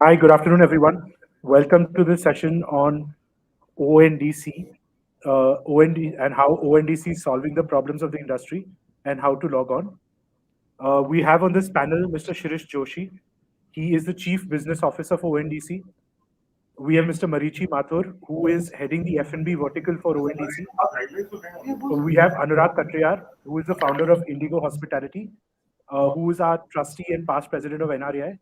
Hi, good afternoon, everyone. Welcome to this session on ONDC, and how ONDC is solving the problems of the industry and how to log on. We have on this panel Mr. Shirish Joshi. He is the Chief Business Officer for ONDC. We have Mr. Marichi Mathur, who is heading the F&B vertical for ONDC. We have Anurag Katriyar, who is the founder of Indigo Hospitality, who is our trustee and past president of NRAI.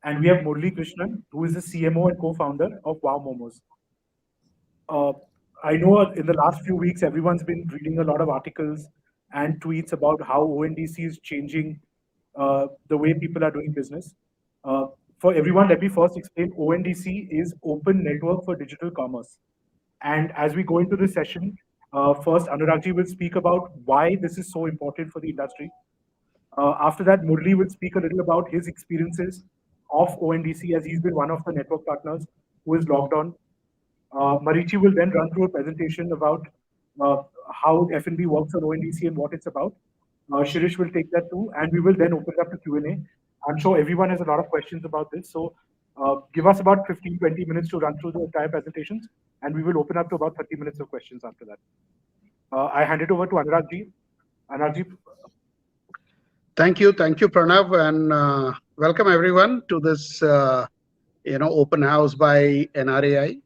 And we have Murli Krishnan, who is the CMO and co-founder of Wow Momos. Uh, I know in the last few weeks, everyone's been reading a lot of articles and tweets about how ONDC is changing the way people are doing business. Uh, for everyone, let me first explain ONDC is Open Network for Digital Commerce. And as we go into this session, first Anuragji will speak about why this is so important for the industry. After that, Murli will speak a little about his experiences of ONDC as he's been one of the network partners who is logged on. Marichi will then run through a presentation about how F&B works on ONDC and what it's about. Shirish will take that too, and we will then open it up to Q&A. I'm sure everyone has a lot of questions about this, so give us about 15, 20 minutes to run through the entire presentations, and we will open up to about 30 minutes of questions after that. I hand it over to Anuragji. Anuragji. Thank you, Pranav, and welcome everyone to this, open house by NRAI.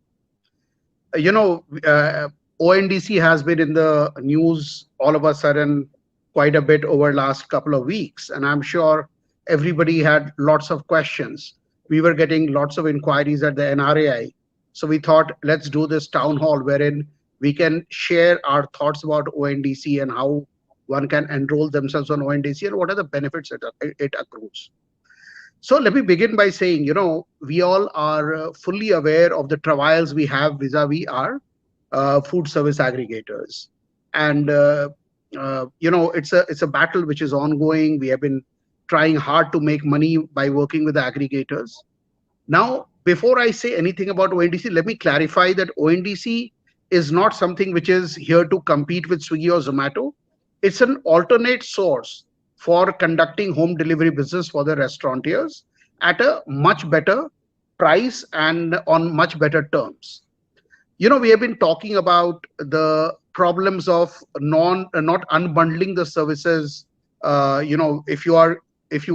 ONDC has been in the news all of a sudden quite a bit over last couple of weeks, and I'm sure everybody had lots of questions. We were getting lots of inquiries at the NRAI, so we thought let's do this town hall wherein we can share our thoughts about ONDC and how one can enroll themselves on ONDC and what are the benefits it accrues. So let me begin by saying, we all are fully aware of the travails we have vis-a-vis our food service aggregators. And, it's a battle which is ongoing. We have been trying hard to make money by working with the aggregators. Now, before I say anything about ONDC, let me clarify that ONDC is not something which is here to compete with Swiggy or Zomato. It's an alternate source for conducting home delivery business for the restaurateurs at a much better price and on much better terms. We have been talking about the problems of not unbundling the services. If you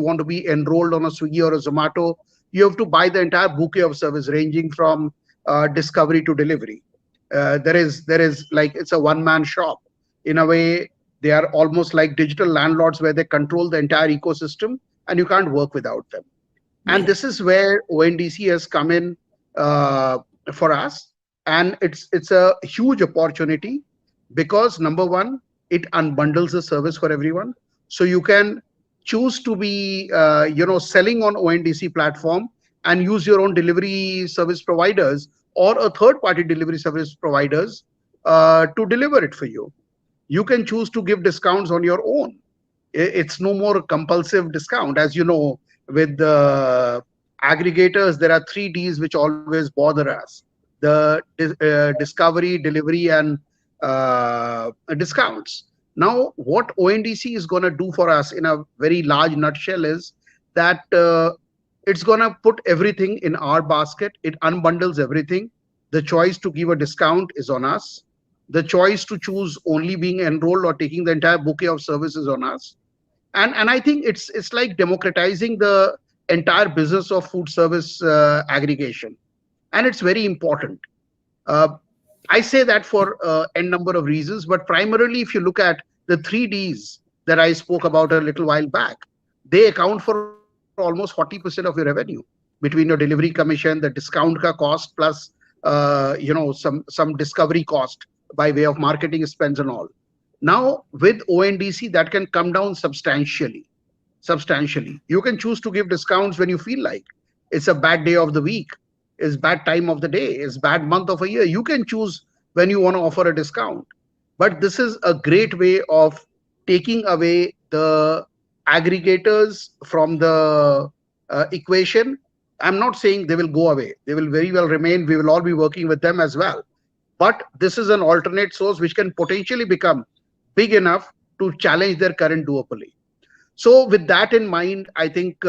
want to be enrolled on a Swiggy or a Zomato, you have to buy the entire bouquet of service ranging from discovery to delivery. There is like it's a one-man shop. In a way, they are almost like digital landlords where they control the entire ecosystem and you can't work without them. And this is where ONDC has come in for us. And it's a huge opportunity because number one, it unbundles the service for everyone. So you can choose to be, selling on ONDC platform and use your own delivery service providers or a third-party delivery service providers to deliver it for you. You can choose to give discounts on your own. It's no more compulsive discount. As you know, with the aggregators, there are 3 Ds which always bother us. The discovery, delivery, and discounts. Now, what ONDC is going to do for us in a very large nutshell is that it's going to put everything in our basket. It unbundles everything. The choice to give a discount is on us. The choice to choose only being enrolled or taking the entire bouquet of services on us. And I think it's like democratizing the entire business of food service aggregation. And it's very important. I say that for n number of reasons, but primarily if you look at the 3 Ds that I spoke about a little while back, they account for almost 40% of your revenue between your delivery commission, the discount ka cost, plus some discovery cost by way of marketing spends and all. Now, with ONDC, that can come down substantially. You can choose to give discounts when you feel like. It's a bad day of the week. It's bad time of the day. It's bad month of a year. You can choose when you want to offer a discount. But this is a great way of taking away the aggregators from the equation. I'm not saying they will go away. They will very well remain. We will all be working with them as well. But this is an alternate source which can potentially become big enough to challenge their current duopoly. So with that in mind, I think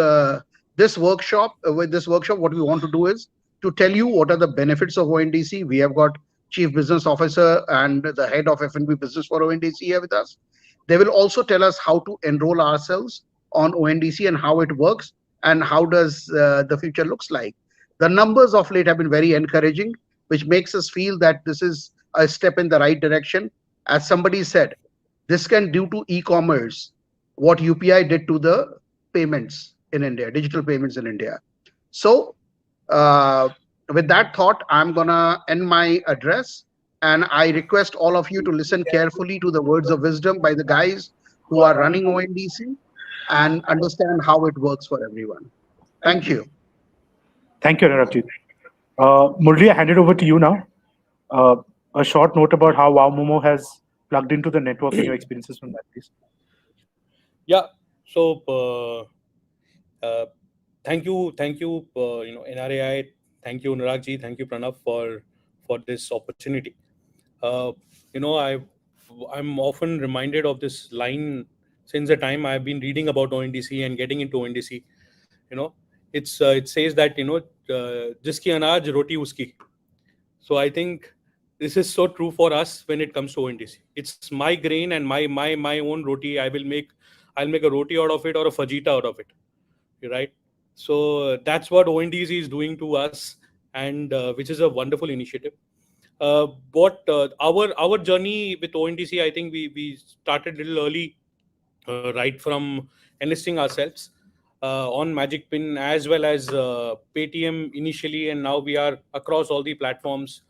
With this workshop, what we want to do is to tell you what are the benefits of ONDC. We have got Chief Business Officer and the head of F&B business for ONDC here with us. They will also tell us how to enroll ourselves on ONDC and how it works and how does the future looks like. The numbers of late have been very encouraging, which makes us feel that this is a step in the right direction. As somebody said, this can do to e-commerce what UPI did to the payments in India, digital payments in India. So, uh, with that thought, I'm gonna end my address, and I request all of you to listen carefully to the words of wisdom by the guys who are running ONDC and understand how it works for everyone. Thank you. Thank you, Anuragji. Murli, I hand it over to you now. Uh, a short note about how Wow Momo has plugged into the network and your experiences from that, please. Yeah. So thank you, NRAI. Thank you, Nuragji. Thank you, Pranav, for this opportunity. Uh, you know, I'm often reminded of this line since the time I've been reading about ONDC and getting into ONDC. You know, it says that jiski anaj roti uski. So I think this is so true for us when it comes to ONDC. It's my grain and my own roti. I'll make a roti out of it or a fajita out of it, right? So that's what ONDC is doing to us, and which is a wonderful initiative. What our journey with ONDC, I think we started a little early, right from enlisting ourselves on Magic Pin as well as Paytm initially, and now we are across all the platforms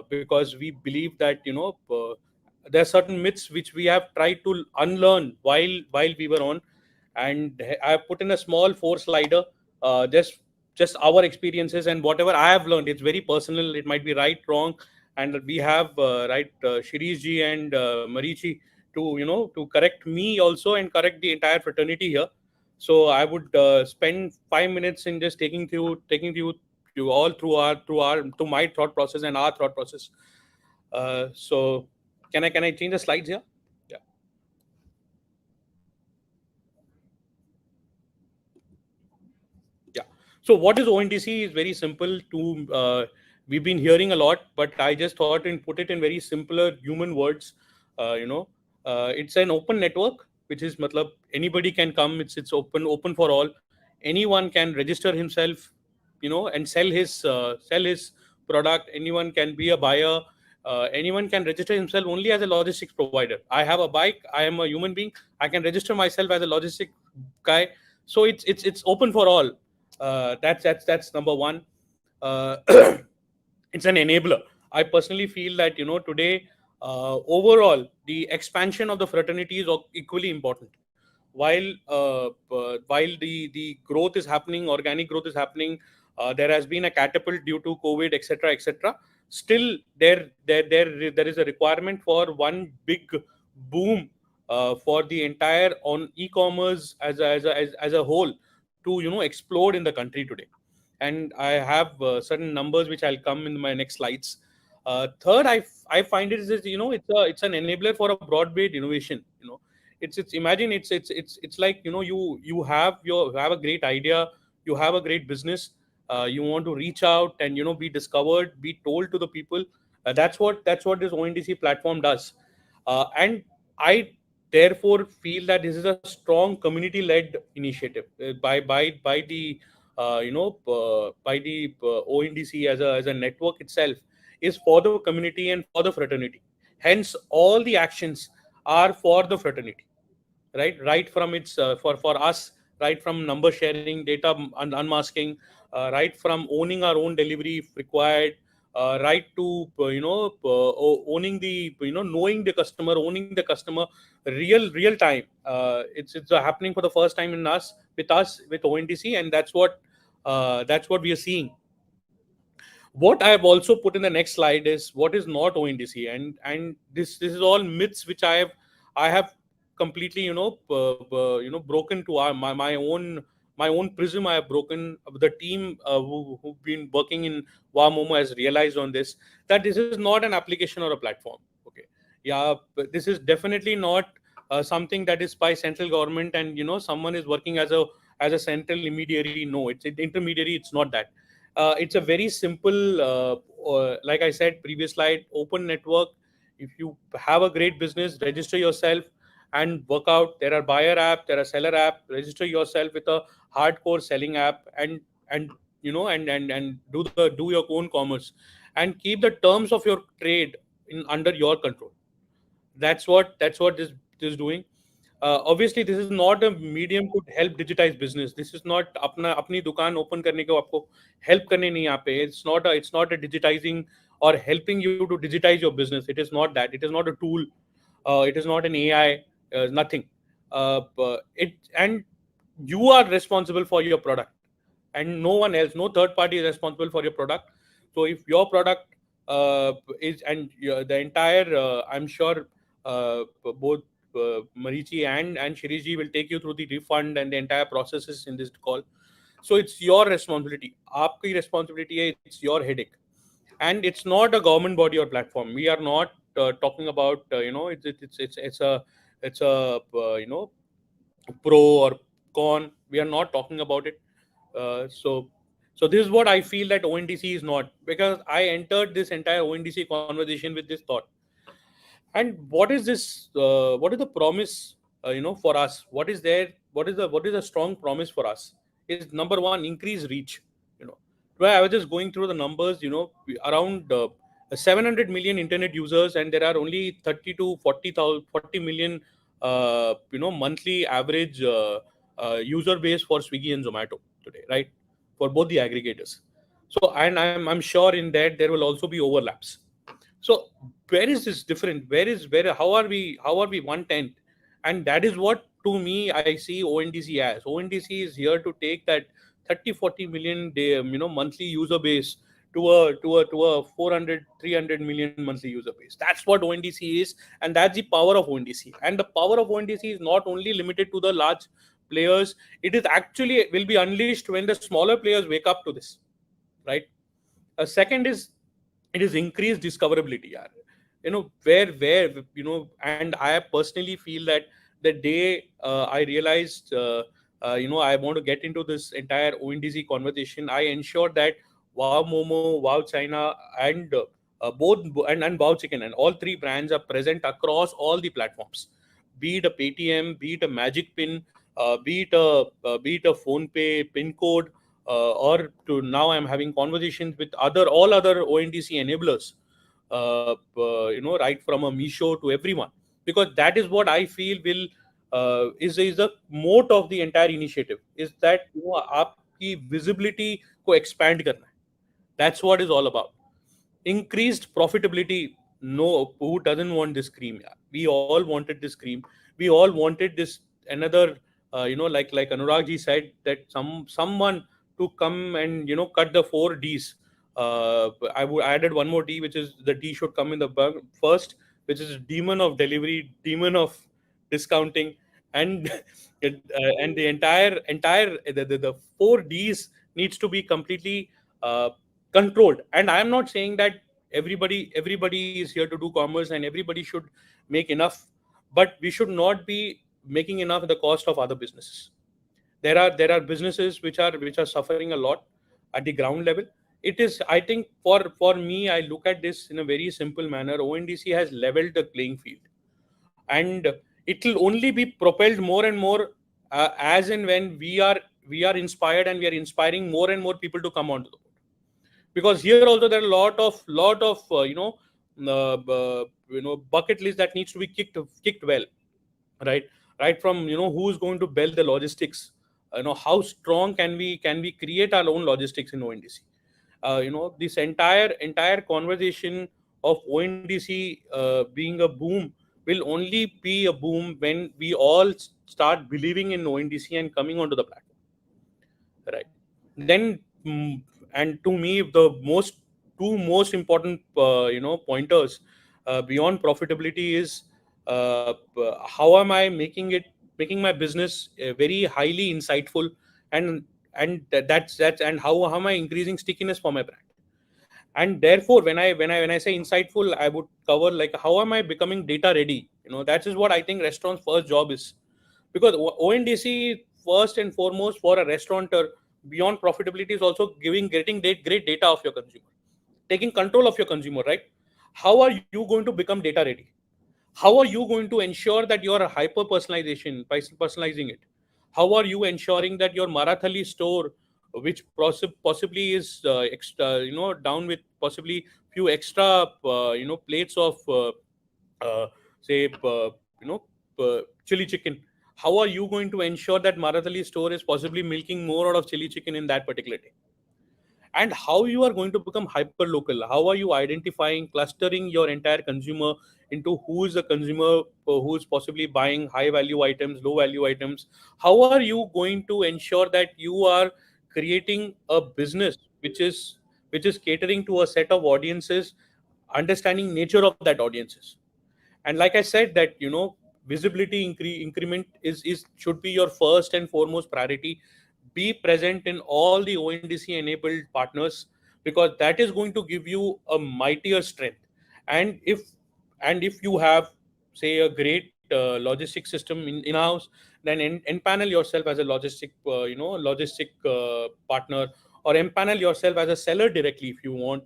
because we believe that there are certain myths which we have tried to unlearn while we were on, and I have put in a small four slider, just our experiences and whatever I have learned. It's very personal. It might be right, wrong, and we have Shirish ji and Marichi to to correct me also and correct the entire fraternity here. So I would spend 5 minutes in just taking you all through my thought process and our thought process. So can I change the slides here? Yeah. Yeah. So what is ONDC is very simple to we've been hearing a lot, but I just thought and put it in very simpler human words. It's an open network, which is matlab anybody can come. It's open for all. Anyone can register himself, and sell his product. Anyone can be a buyer. Anyone can register himself only as a logistics provider. I have a bike. I am a human being. I can register myself as a logistic guy. So it's open for all. That's number one. Uh, it's an enabler. I personally feel that today, overall, the expansion of the fraternity is equally important. While the growth is happening, organic growth is happening, there has been a catapult due to COVID, etc., etc. Still, there is a requirement for one big boom for the entire on e-commerce as a whole to explode in the country today. And I have certain numbers which I'll come in my next slides. Third, I find it is it's an enabler for a broad-based innovation. It's imagine it's like you have a great idea, you have a great business, you want to reach out and be discovered, be told to the people. That's what this ONDC platform does, and I therefore feel that this is a strong community-led initiative by the ONDC as a network itself is for the community and for the fraternity. Hence, all the actions are for the fraternity, right from its for us, right from number sharing, data unmasking, right from owning our own delivery if required, right to owning the knowing the customer, owning the customer real time. It's happening for the first time in us with ONDC, and that's what we are seeing. What I have also put in the next slide is what is not ONDC, and this is all myths which I have completely broken to my own prism. I have broken. The team who've been working in Momo has realized on this, that this is not an application or a platform. Okay, yeah, but this is definitely not something that is by central government, and someone is working as a central intermediary. No, it's an intermediary. It's not that. It's a very simple, like I said, previous slide, open network. If you have a great business, register yourself and work out. There are buyer app, there are seller app. Register yourself with a hardcore selling app, and do your own commerce, and keep the terms of your trade in under your control. That's what this is doing. Obviously this is not a medium to help digitize business. This is not अपना अपनी दुकान open करने को आपको help करने नहीं यहाँ पे. It's not a digitizing or helping you to digitize your business. It is not that. It is not a tool. It is not an AI. Nothing. It and You are responsible for your product, and no one else, no third party is responsible for your product. So if your product is, and the entire, I'm sure both Marichi and Shiriji will take you through the refund and the entire processes in this call. So it's your responsibility. आपकी responsibility है. It's your headache, and it's not a government body or platform. We are not talking about it's a pro or con. We are not talking about it. So this is what I feel that ONDC is not, because I entered this entire ONDC conversation with this thought. And what is this? What is the promise? For us, what is there? What is the strong promise for us? Is number one, increase reach. Where I was just going through the numbers. Around 700 million internet users, and there are only 30 to 40 million, monthly average user base for Swiggy and Zomato today, right? For both the aggregators. So, and I'm sure in that there will also be overlaps. So where is this different? Where how are we 1/10? And that is what, to me, I see ONDC as. ONDC is here to take that 30-40 million day, monthly user base to a 400-300 million monthly user base. That's what ONDC is, and that's the power of ONDC. And the power of ONDC is not only limited to the large players. It is actually will be unleashed when the smaller players wake up to this, right? A second is, it is increased discoverability. Yeah. Where and I personally feel that the day I realized I want to get into this entire ONDC conversation, I ensured that Wow Momo, Wow China, and both and Wow Chicken, and all three brands are present across all the platforms. Be it a Paytm, be it a Magic Pin, be it a Phone Pay pin code, or to now I'm having conversations with all other ONDC enablers, right from a Misho to everyone, because that is what I feel will is the moat of the entire initiative, is that आपकी visibility को expand करना है. That's what is all about. Increased profitability. No, who doesn't want this cream? Yeah, we all wanted this cream. We all wanted this another. Like Anurag ji said, that someone to come and cut the 4 Ds. I would added one more D, which is the D should come in the first, which is demon of delivery, demon of discounting, and and the entire the 4 Ds needs to be completely controlled. And I am not saying that everybody is here to do commerce and everybody should make enough, but we should not be making enough at the cost of other businesses. There are businesses which are suffering a lot at the ground level. It is, I think, for me, I look at this in a very simple manner. ONDC has leveled the playing field, and it will only be propelled more and more as and when we are inspired, and we are inspiring more and more people to come onto the board. Because here also there are a lot of bucket list that needs to be kicked well, right from who's going to build the logistics, how strong can we create our own logistics in ONDC. This entire conversation of ONDC being a boom will only be a boom when we all start believing in ONDC and coming onto the platform, right? Then and to me, the two most important pointers beyond profitability is, how am I making my business very highly insightful, and that's and how am I increasing stickiness for my brand. And therefore, when I say insightful, I would cover like how am I becoming data ready. That is what I think restaurants' first job is. Because ONDC first and foremost for a restaurateur, beyond profitability, is also getting great data of your consumer, taking control of your consumer, right? How are you going to become data ready? How are you going to ensure that you are hyper personalization by personalizing it? How are you ensuring that your Marathali store, which possibly is extra, down with possibly few extra, plates of, say, chili chicken. How are you going to ensure that Marathali store is possibly milking more out of chili chicken in that particular day? And how you are going to become hyper local? How are you identifying, clustering your entire consumer into who is the consumer who is possibly buying high value items, low value items? How are you going to ensure that you are creating a business which is catering to a set of audiences, understanding nature of that audiences? And like I said, that visibility increment is should be your first and foremost priority. Be present in all the ONDC enabled partners, because that is going to give you a mightier strength. And if you have, say, a great logistic system in house, then empanel yourself as a logistic partner, or empanel yourself as a seller directly if you want.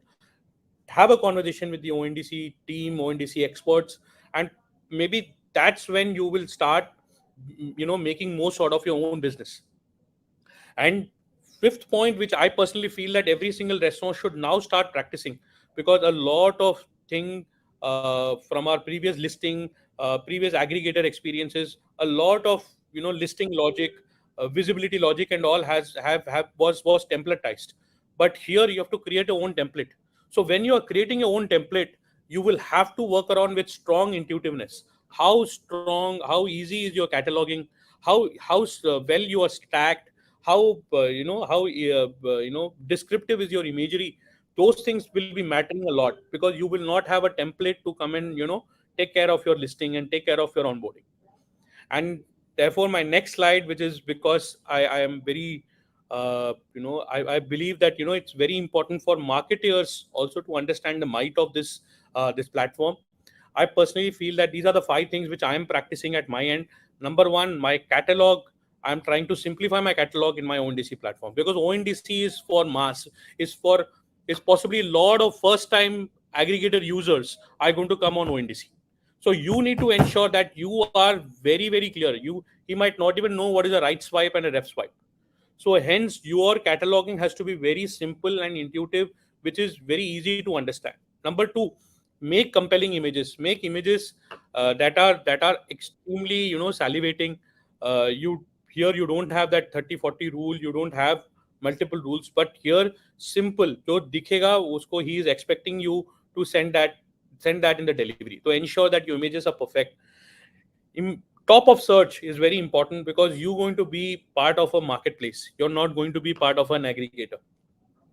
Have a conversation with the ONDC team, ONDC experts, and maybe that's when you will start, making most out of your own business. And fifth point, which I personally feel that every single restaurant should now start practicing, because a lot of thing from our previous listing, previous aggregator experiences, a lot of listing logic, visibility logic, and all was templatized. But here you have to create your own template. So when you are creating your own template, you will have to work around with strong intuitiveness. How strong, how easy is your cataloging? How well you are stacked? How descriptive is your imagery? Those things will be mattering a lot, because you will not have a template to come and take care of your listing and take care of your onboarding. And therefore my next slide, which is, because I am very I believe that it's very important for marketers also to understand the might of this platform. I personally feel that these are the 5 things which I am practicing at my end. Number one, my catalog. I'm trying to simplify my catalog in my ONDC platform, because ONDC is for mass, is possibly a lot of first time aggregator users are going to come on ONDC. So you need to ensure that you are very, very clear. He might not even know what is a right swipe and a left swipe. So hence your cataloging has to be very simple and intuitive, which is very easy to understand. Number two, make compelling images. Make images that are extremely salivating. You Here you don't have that 30-40 rule. You don't have multiple rules, but here simple. जो दिखेगा उसको he is expecting you to send that in the delivery. To ensure that your images are perfect. Top of search is very important, because you're going to be part of a marketplace. You're not going to be part of an aggregator,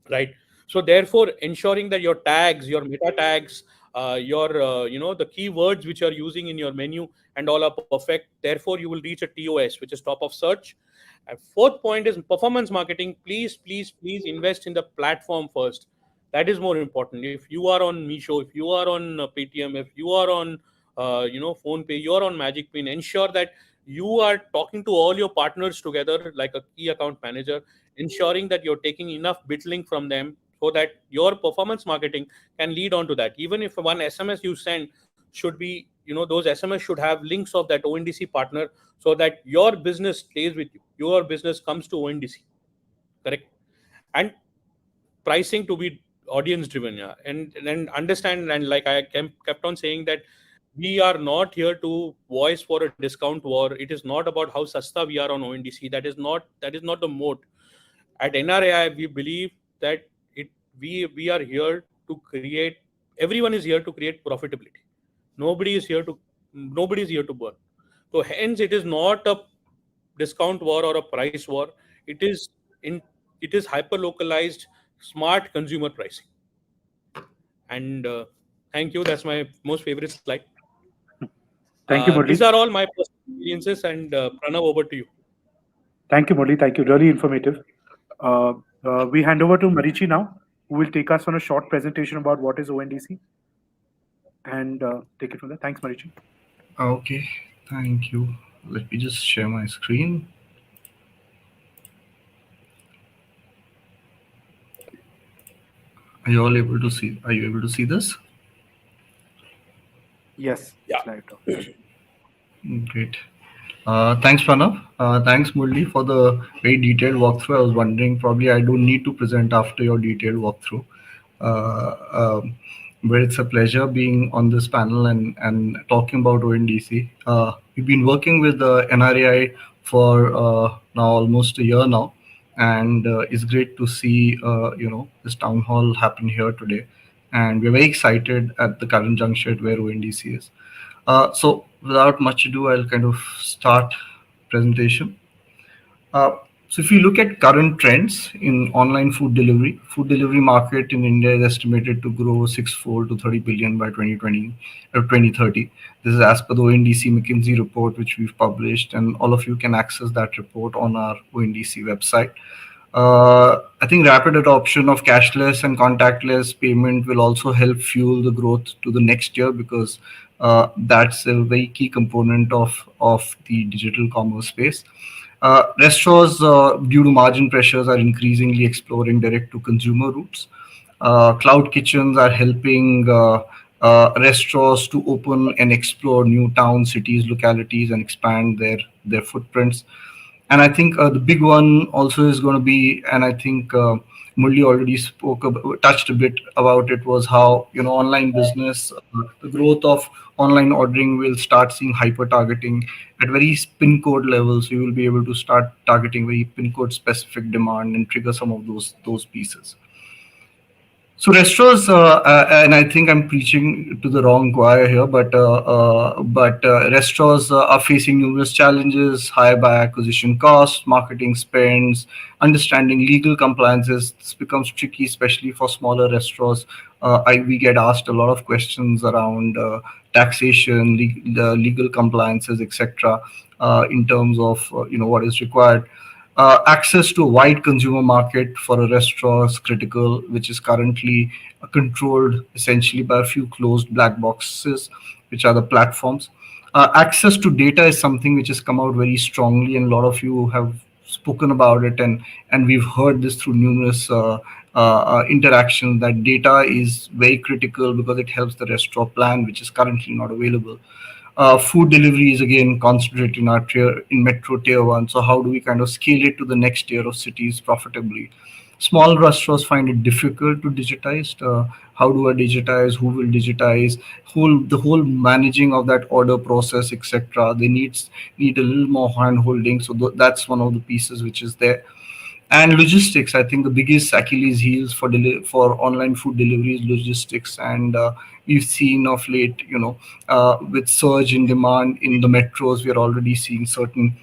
right? So therefore, ensuring that your tags, your meta tags, your the keywords which you're using in your menu and all are perfect. Therefore, you will reach a TOS, which is top of search. And fourth point is performance marketing. Please, please, please invest in the platform first. That is more important. If you are on Meesho, if you are on Paytm, if you are on PhonePe, you are on Magic Pin, ensure that you are talking to all your partners together like a key account manager, ensuring that you're taking enough bit link from them, so that your performance marketing can lead on to that. Even if one SMS you send should be, those SMS should have links of that ONDC partner, so that your business stays with you, your business comes to ONDC, correct? And pricing to be audience driven, yeah. And understand, and like I kept on saying, that we are not here to voice for a discount war. It is not about how sasta we are on ONDC. That is not the mode. At NRAI, we believe that we are here to create. Everyone is here to create profitability. Nobody is here to nobody is here to burn. So hence, it is not a discount war or a price war. It is in it is hyper localized, smart consumer pricing. And thank you. That's my most favorite slide. Thank you, These Murli. are all my personal experiences. And Pranav, over to you. Thank you, Murli. Thank you. Really informative. Uh, we hand over to Marichi now, who will take us on a short presentation about what is ONDC and take it from there. Thanks, Marichi. Okay, thank you. Let me just share my screen. Are you all able to see? Are you able to see this? Yes, Yeah. it's live now. Great. Thanks, Pranav. Thanks, Murli, for the very detailed walkthrough. I was wondering, probably I don't need to present after your detailed walkthrough. Uh, um, but it's a pleasure being on this panel and talking about ONDC. We've been working with the NRAI for now almost a year now, and it's great to see this town hall happen here today. And we're very excited at the current juncture at where ONDC is. So without much ado, I'll kind of start presentation. Uh, so if you look at current trends in online food delivery market in India is estimated to grow sixfold to 30 billion by 2020 or 2030. This is as per the ONDC McKinsey report, which we've published, and all of you can access that report on our ONDC website. I think rapid adoption of cashless and contactless payment will also help fuel the growth to the next year because that's a very key component of the digital commerce space. Restaurants, due to margin pressures, are increasingly exploring direct to consumer routes. Cloud kitchens are helping restaurants to open and explore new towns, cities, localities, and expand their footprints. And I think the big one also is going to be, and I think Murli already touched a bit about it, was how online business, the growth of online ordering will start seeing hyper targeting at very pin code level. So you will be able to start targeting very pin code specific demand and trigger some of those pieces. So restaurants, and I think I'm preaching to the wrong choir here, but restaurants are facing numerous challenges: high buyer acquisition costs, marketing spends, understanding legal compliances. This becomes tricky, especially for smaller restaurants. We get asked a lot of questions around taxation, the legal compliances, etc. In terms of what is required. Access to a wide consumer market for a restaurant is critical, which is currently controlled essentially by a few closed black boxes, which are the platforms. Access to data is something which has come out very strongly, and a lot of you have spoken about it, and we've heard this through numerous interactions that data is very critical because it helps the restaurant plan, which is currently not available. Food delivery is again concentrated in our in metro tier one. So how do we kind of scale it to the next tier of cities profitably? Small restaurants find it difficult to digitize. How do I digitize? Who will digitize? The whole managing of that order process, etc. They need a little more hand holding. So that's one of the pieces which is there. And logistics, I think the biggest Achilles heels for online food delivery is logistics, and we've seen of late, with surge in demand in the metros, we are already seeing certain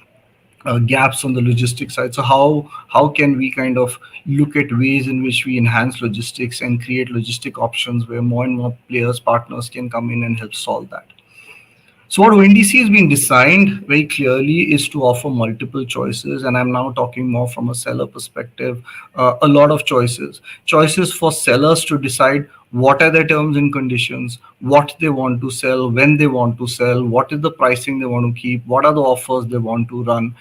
gaps on the logistics side. So how can we kind of look at ways in which we enhance logistics and create logistic options where more and more players, partners can come in and help solve that? So what ONDC has been designed very clearly is to offer multiple choices, and I'm now talking more from a seller perspective. A lot of choices for sellers to decide what are their terms and conditions, what they want to sell, when they want to sell, what is the pricing they want to keep, what are the offers they want to run.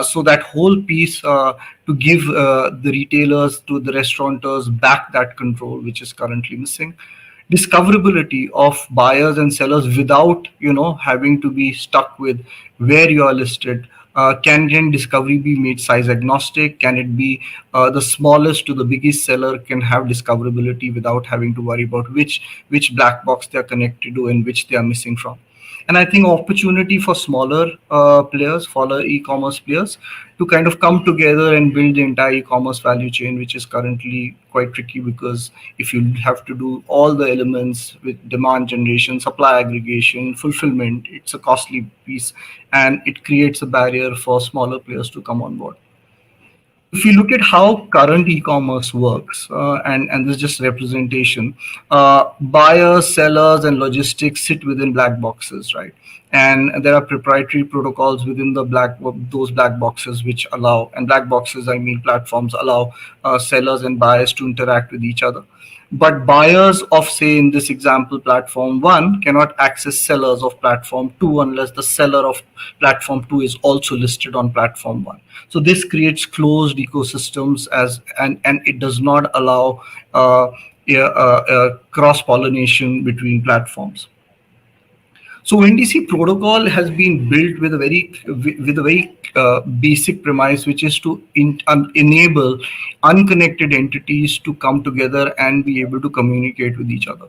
So that whole piece to give the retailers to the restaurateurs back that control, which is currently missing. Discoverability of buyers and sellers without having to be stuck with where you are listed. Can discovery be made size agnostic? Can it be the smallest to the biggest seller can have discoverability without having to worry about which black box they are connected to and which they are missing from? And I think opportunity for smaller players, smaller e-commerce players, to kind of come together and build the entire e-commerce value chain, which is currently quite tricky because if you have to do all the elements with demand generation, supply aggregation, fulfillment, it's a costly piece, and it creates a barrier for smaller players to come on board. If you look at how current e-commerce works, and this is just representation, buyers, sellers, and logistics sit within black boxes, right? And there are proprietary protocols within those black boxes which allow, and black boxes I mean platforms, allow sellers and buyers to interact with each other. But buyers of, say, in this example, platform one cannot access sellers of platform two unless the seller of platform two is also listed on platform one. So this creates closed ecosystems and it does not allow cross pollination between platforms. So ONDC protocol has been built with a very basic premise, which is to enable unconnected entities to come together and be able to communicate with each other.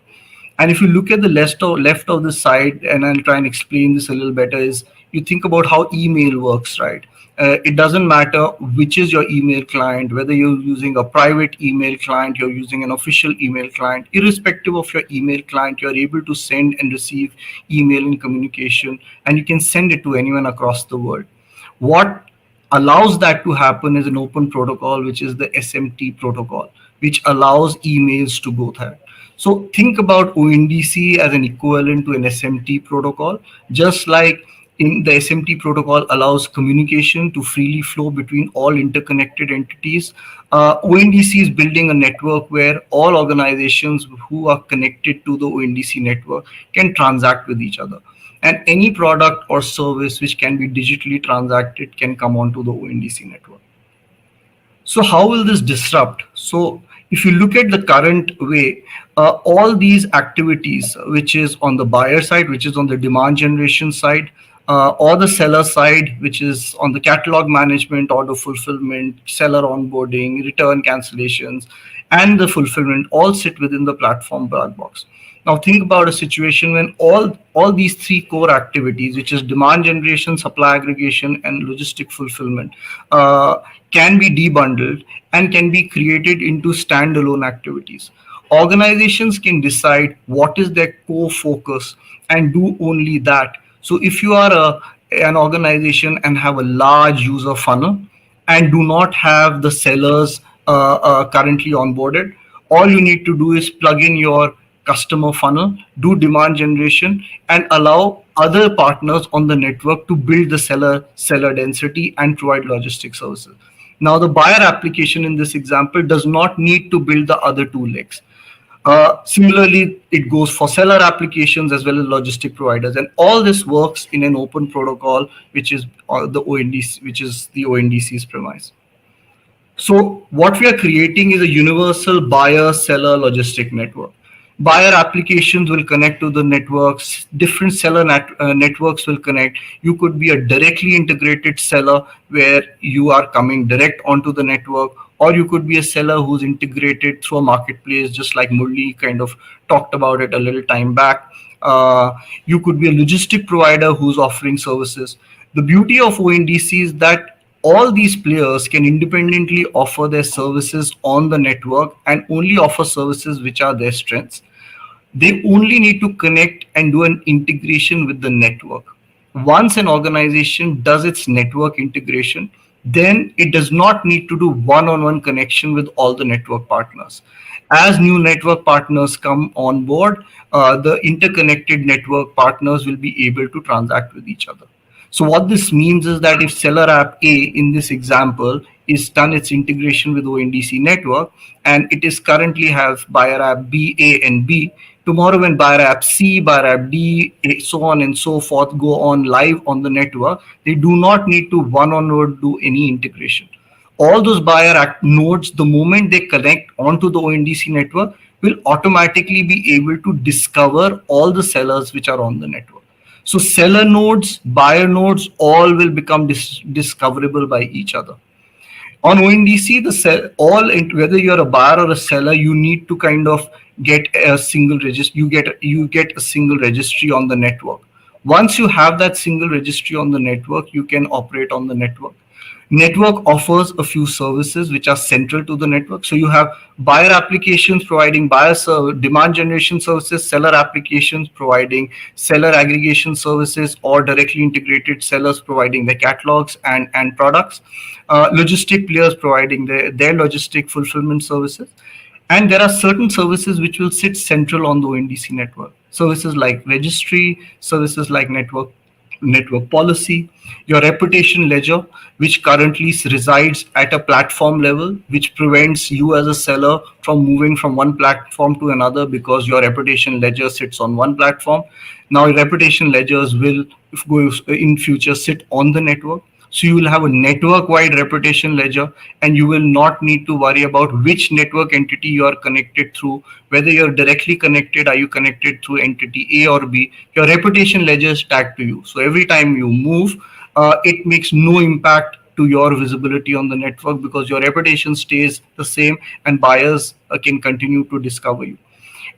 And if you look at the left of the side, and I'll try and explain this a little better, is you think about how email works, right? It doesn't matter which is your email client, whether you're using a private email client, you're using an official email client, irrespective of your email client, you're able to send and receive email and communication, and you can send it to anyone across the world. What allows that to happen is an open protocol, which is the SMT protocol, which allows emails to go there. So think about ONDC as an equivalent to an SMT protocol, just like in the SMT protocol allows communication to freely flow between all interconnected entities. ONDC is building a network where all organizations who are connected to the ONDC network can transact with each other. And any product or service which can be digitally transacted can come onto the ONDC network. So how will this disrupt? So if you look at the current way, all these activities, which is on the buyer side, which is on the demand generation side, or the seller side, which is on the catalog management, order fulfillment, seller onboarding, return cancellations, and the fulfillment, all sit within the platform black box. Now think about a situation when all these three core activities, which is demand generation, supply aggregation, and logistic fulfillment, can be debundled and can be created into standalone activities. Organizations can decide what is their core focus and do only that. So if you are an organization and have a large user funnel and do not have the sellers currently onboarded, all you need to do is plug in your customer funnel, do demand generation, and allow other partners on the network to build the seller density and provide logistics services. Now, the buyer application in this example does not need to build the other two legs. Similarly, it goes for seller applications as well as logistic providers, and all this works in an open protocol, which is the ONDC, which is the ONDC's premise. So what we are creating is a universal buyer seller logistic network. Buyer applications will connect to the networks, different seller networks will connect. You could be a directly integrated seller where you are coming direct onto the network, or you could be a seller who's integrated through a marketplace, just like Murli kind of talked about it a little time back. You could be a logistic provider who's offering services. The beauty of ONDC is that all these players can independently offer their services on the network and only offer services which are their strengths. They only need to connect and do an integration with the network. Once an organization does its network integration, then it does not need to do one-on-one connection with all the network partners. As new network partners come on board, the interconnected network partners will be able to transact with each other. So what this means is that if seller app A in this example is done its integration with ONDC network, and it is currently have buyer app B, A, and B, tomorrow when buyer app C, buyer app D, so on and so forth go on live on the network, they do not need to one-on-one do any integration. All those buyer app nodes, the moment they connect onto the ONDC network, will automatically be able to discover all the sellers which are on the network. So seller nodes, buyer nodes, all will become discoverable by each other. On ONDC, whether you're a buyer or a seller, you need to kind of get a single register. You get a single registry on the network. Once you have that single registry on the network, you can operate on the network. Network offers a few services which are central to the network. So you have buyer applications providing demand generation services, seller applications providing seller aggregation services, or directly integrated sellers providing their catalogs and products, logistic players providing their logistic fulfillment services. And there are certain services which will sit central on the ONDC network. Services like registry, services like network policy, your reputation ledger, which currently resides at a platform level, which prevents you as a seller from moving from one platform to another because your reputation ledger sits on one platform. Now, reputation ledgers will in future sit on the network. So you will have a network-wide reputation ledger, and you will not need to worry about which network entity you are connected through, whether you're directly connected, are you connected through entity A or B. Your reputation ledger is tagged to you. So every time you move, it makes no impact to your visibility on the network because your reputation stays the same and buyers can continue to discover you.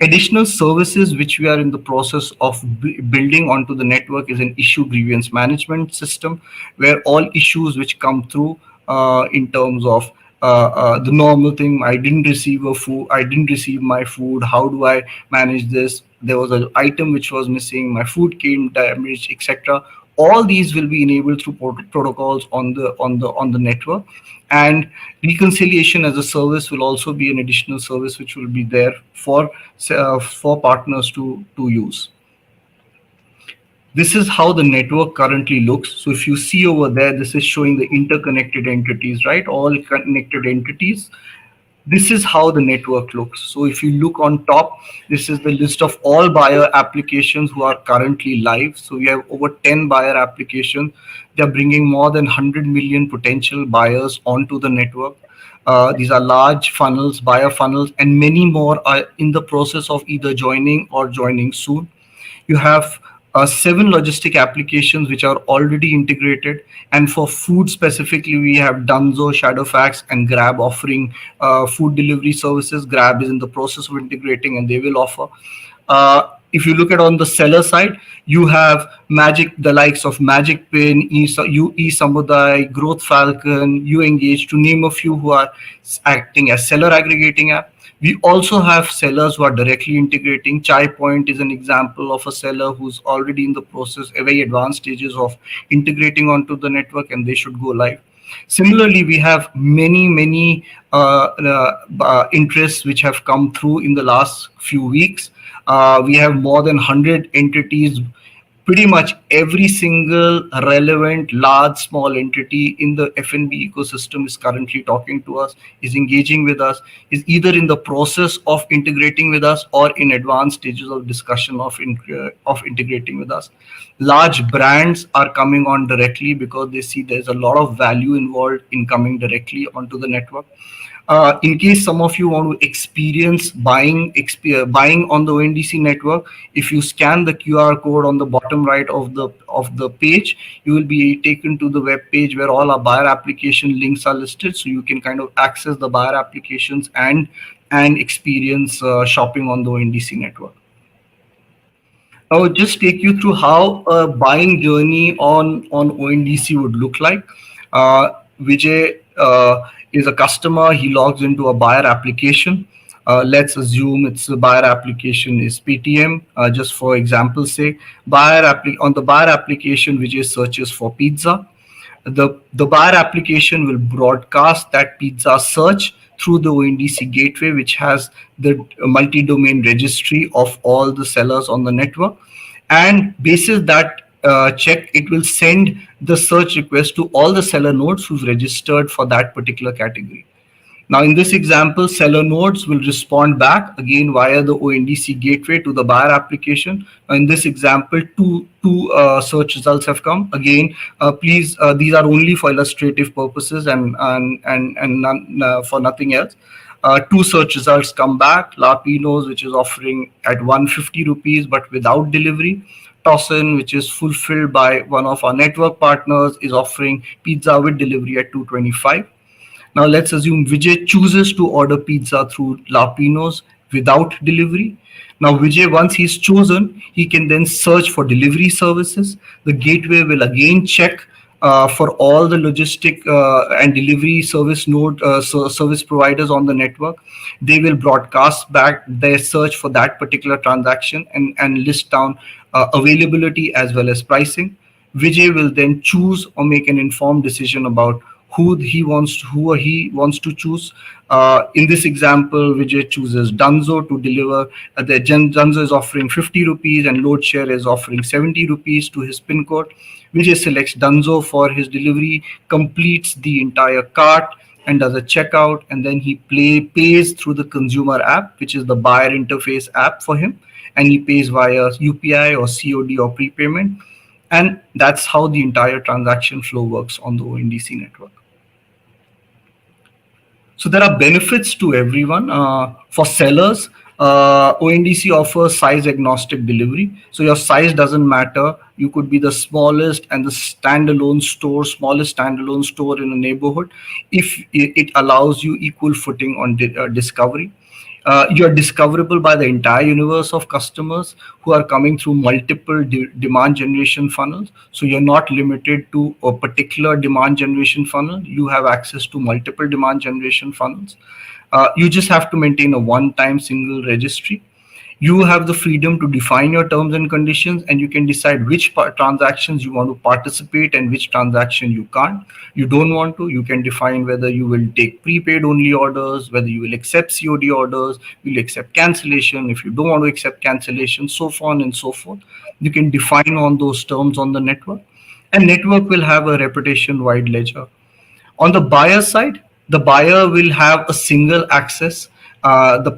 Additional services which we are in the process of building onto the network is an issue grievance management system, where all issues which come through in terms of the normal thing, I didn't receive my food, how do I manage this, there was an item which was missing, my food came damaged, etc. All these will be enabled through protocols on the network. And reconciliation as a service will also be an additional service which will be there for partners to use. This is how the network currently looks. So if you see over there, this is showing the interconnected entities, right? All connected entities. This is how the network looks. So if you look on top, this is the list of all buyer applications who are currently live. So we have over 10 buyer applications. They're bringing more than 100 million potential buyers onto the network. These are large funnels, buyer funnels, and many more are in the process of either joining or joining soon. You have 7 logistic applications which are already integrated, and for food specifically we have Dunzo, Shadowfax, and Grab offering food delivery services. Grab is in the process of integrating and they will offer. If you look at on the seller side, you have the likes of Magic Pin, eSamudai, Growth Falcon, You Engage, to name a few, who are acting as seller aggregating app. We also have sellers who are directly integrating. Chai Point is an example of a seller who's already in the process, a very advanced stages of integrating onto the network, and they should go live. Similarly, we have many interests which have come through in the last few weeks. We have more than 100 entities. Pretty much every single relevant large small entity in the F&B ecosystem is currently talking to us, is engaging with us, is either in the process of integrating with us or in advanced stages of discussion of integrating with us. Large brands are coming on directly because they see there's a lot of value involved in coming directly onto the network. In case some of you want to experience buying on the ONDC network, if you scan the QR code on the bottom right of the page, you will be taken to the web page where all our buyer application links are listed, so you can kind of access the buyer applications and experience shopping on the ONDC network. I will just take you through how a buying journey on ONDC would look like. Vijay is a customer. He logs into a buyer application. Let's assume it's a buyer application is Paytm. Just for example's sake, on the buyer application, Vijay searches for pizza. The buyer application will broadcast that pizza search through the ONDC gateway, which has the multi-domain registry of all the sellers on the network. And basis that check, it will send the search request to all the seller nodes who's registered for that particular category. Now, in this example, seller nodes will respond back again via the ONDC gateway to the buyer application. In this example, two search results have come. Again, please, these are only for illustrative purposes and none, for nothing else. 2 search results come back. Lapinos, which is offering at 150 rupees but without delivery. Tossin, which is fulfilled by one of our network partners, is offering pizza with delivery at 225. Now let's assume Vijay chooses to order pizza through Lapinos without delivery. Now Vijay, once he's chosen, he can then search for delivery services. The gateway will again check for all the logistic and delivery service providers on the network. They will broadcast back their search for that particular transaction and list down availability as well as pricing. Vijay will then choose or make an informed decision about who he wants to choose. In this example, Vijay chooses Dunzo to deliver. Dunzo is offering 50 rupees and LoadShare is offering 70 rupees to his PIN code. Vijay selects Dunzo for his delivery, completes the entire cart and does a checkout, and then he pays through the consumer app, which is the buyer interface app for him, and he pays via UPI or COD or prepayment. And that's how the entire transaction flow works on the ONDC network. So there are benefits to everyone. For sellers, ONDC offers size agnostic delivery. So your size doesn't matter. You could be the smallest and the standalone store, smallest standalone store in a neighborhood. If it allows you equal footing on discovery. You're discoverable by the entire universe of customers who are coming through multiple demand generation funnels. So you're not limited to a particular demand generation funnel. You have access to multiple demand generation funnels. You just have to maintain a one-time single registry. You have the freedom to define your terms and conditions, and you can decide which transactions you want to participate and which transaction you can't. You don't want to, you can define whether you will take prepaid only orders, whether you will accept COD orders, will you accept cancellation, if you don't want to accept cancellation, so on and so forth. You can define on those terms on the network, and network will have a reputation wide ledger. On the buyer side, the buyer will have a single access. Through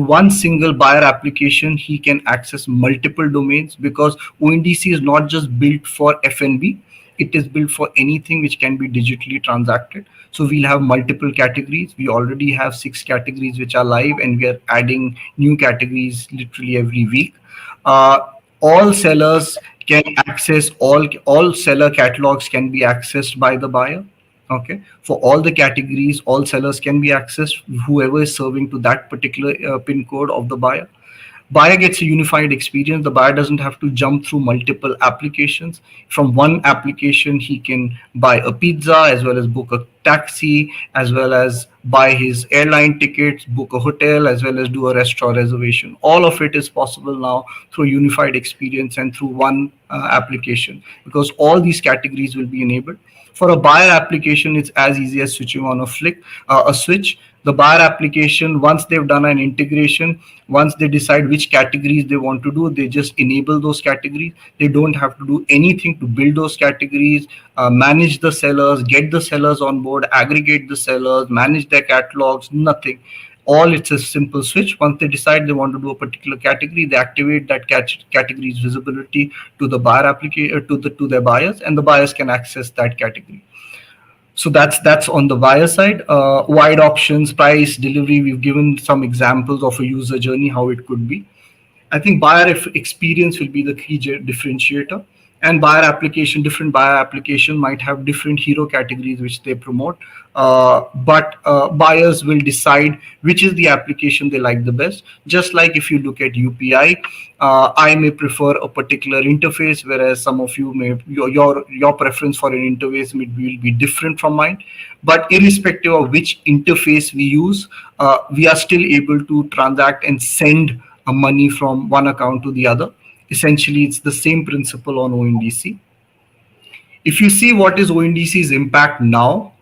one single buyer application, he can access multiple domains, because ONDC is not just built for F&B, it is built for anything which can be digitally transacted. So we'll have multiple categories. We already have 6 categories which are live, and we are adding new categories literally every week. All sellers can access, all seller catalogs can be accessed by the buyer. Okay, for all the categories, all sellers can be accessed, whoever is serving to that particular pin code of the buyer. Buyer gets a unified experience. The buyer doesn't have to jump through multiple applications. From one application, he can buy a pizza, as well as book a taxi, as well as buy his airline tickets, book a hotel, as well as do a restaurant reservation. All of it is possible now through a unified experience and through one application, because all these categories will be enabled. For a buyer application, it's as easy as switching on a switch. The buyer application, once they've done an integration, once they decide which categories they want to do, they just enable those categories. They don't have to do anything to build those categories, manage the sellers, get the sellers on board, aggregate the sellers, manage their catalogs, nothing. All, it's a simple switch. Once they decide they want to do a particular category, they activate that category's visibility to the buyer application, to their buyers, and the buyers can access that category. So that's on the buyer side. Wide options, price, delivery. We've given some examples of a user journey, how it could be. I think buyer experience will be the key differentiator. And buyer application, different buyer application might have different hero categories which they promote. But buyers will decide which is the application they like the best. Just like if you look at UPI, I may prefer a particular interface, whereas some of you may, your preference for an interface will be different from mine. But irrespective of which interface we use, we are still able to transact and send money from one account to the other. Essentially, it's the same principle on ONDC. If you see what is ONDC's impact now,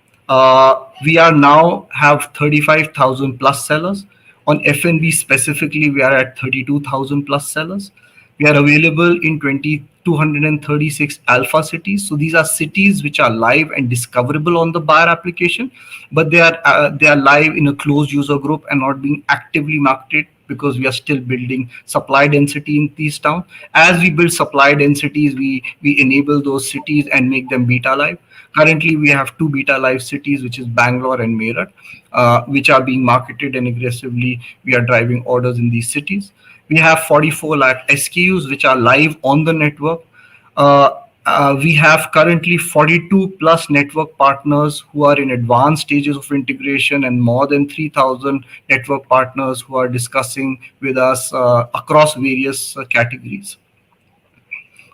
we are now have 35,000 plus sellers. On F&B specifically, we are at 32,000 plus sellers. We are available in 236 alpha cities. So these are cities which are live and discoverable on the buyer application, but they are live in a closed user group and not being actively marketed, because we are still building supply density in these towns. As we build supply densities, we enable those cities and make them beta live. Currently, we have 2 beta live cities, which is Bangalore and Meerut, which are being marketed, and aggressively we are driving orders in these cities. We have 44 lakh SKUs which are live on the network. We have currently 42 plus network partners who are in advanced stages of integration, and more than 3,000 network partners who are discussing with us across various categories.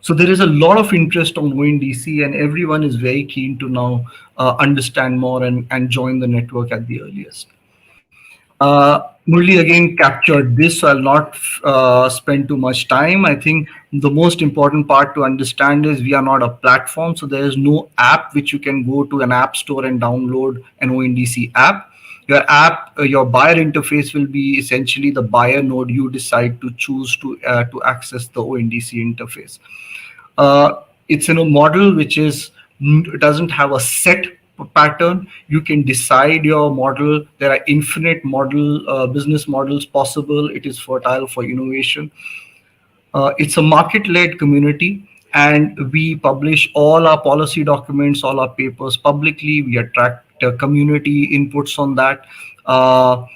So there is a lot of interest on ONDC, and everyone is very keen to now understand more and join the network at the earliest. Murli again captured this, so I'll not spend too much time. I think the most important part to understand is we are not a platform, so there is no app which you can go to an app store and download an ONDC app. Your app, your buyer interface will be essentially the buyer node you decide to choose to access the ONDC interface. It's in a model which doesn't have a set pattern. You can decide your model. There are infinite business models possible. It is fertile for innovation. It's a market-led community. and we publish all our policy documents, all our papers publicly. We attract community inputs on that. Uh,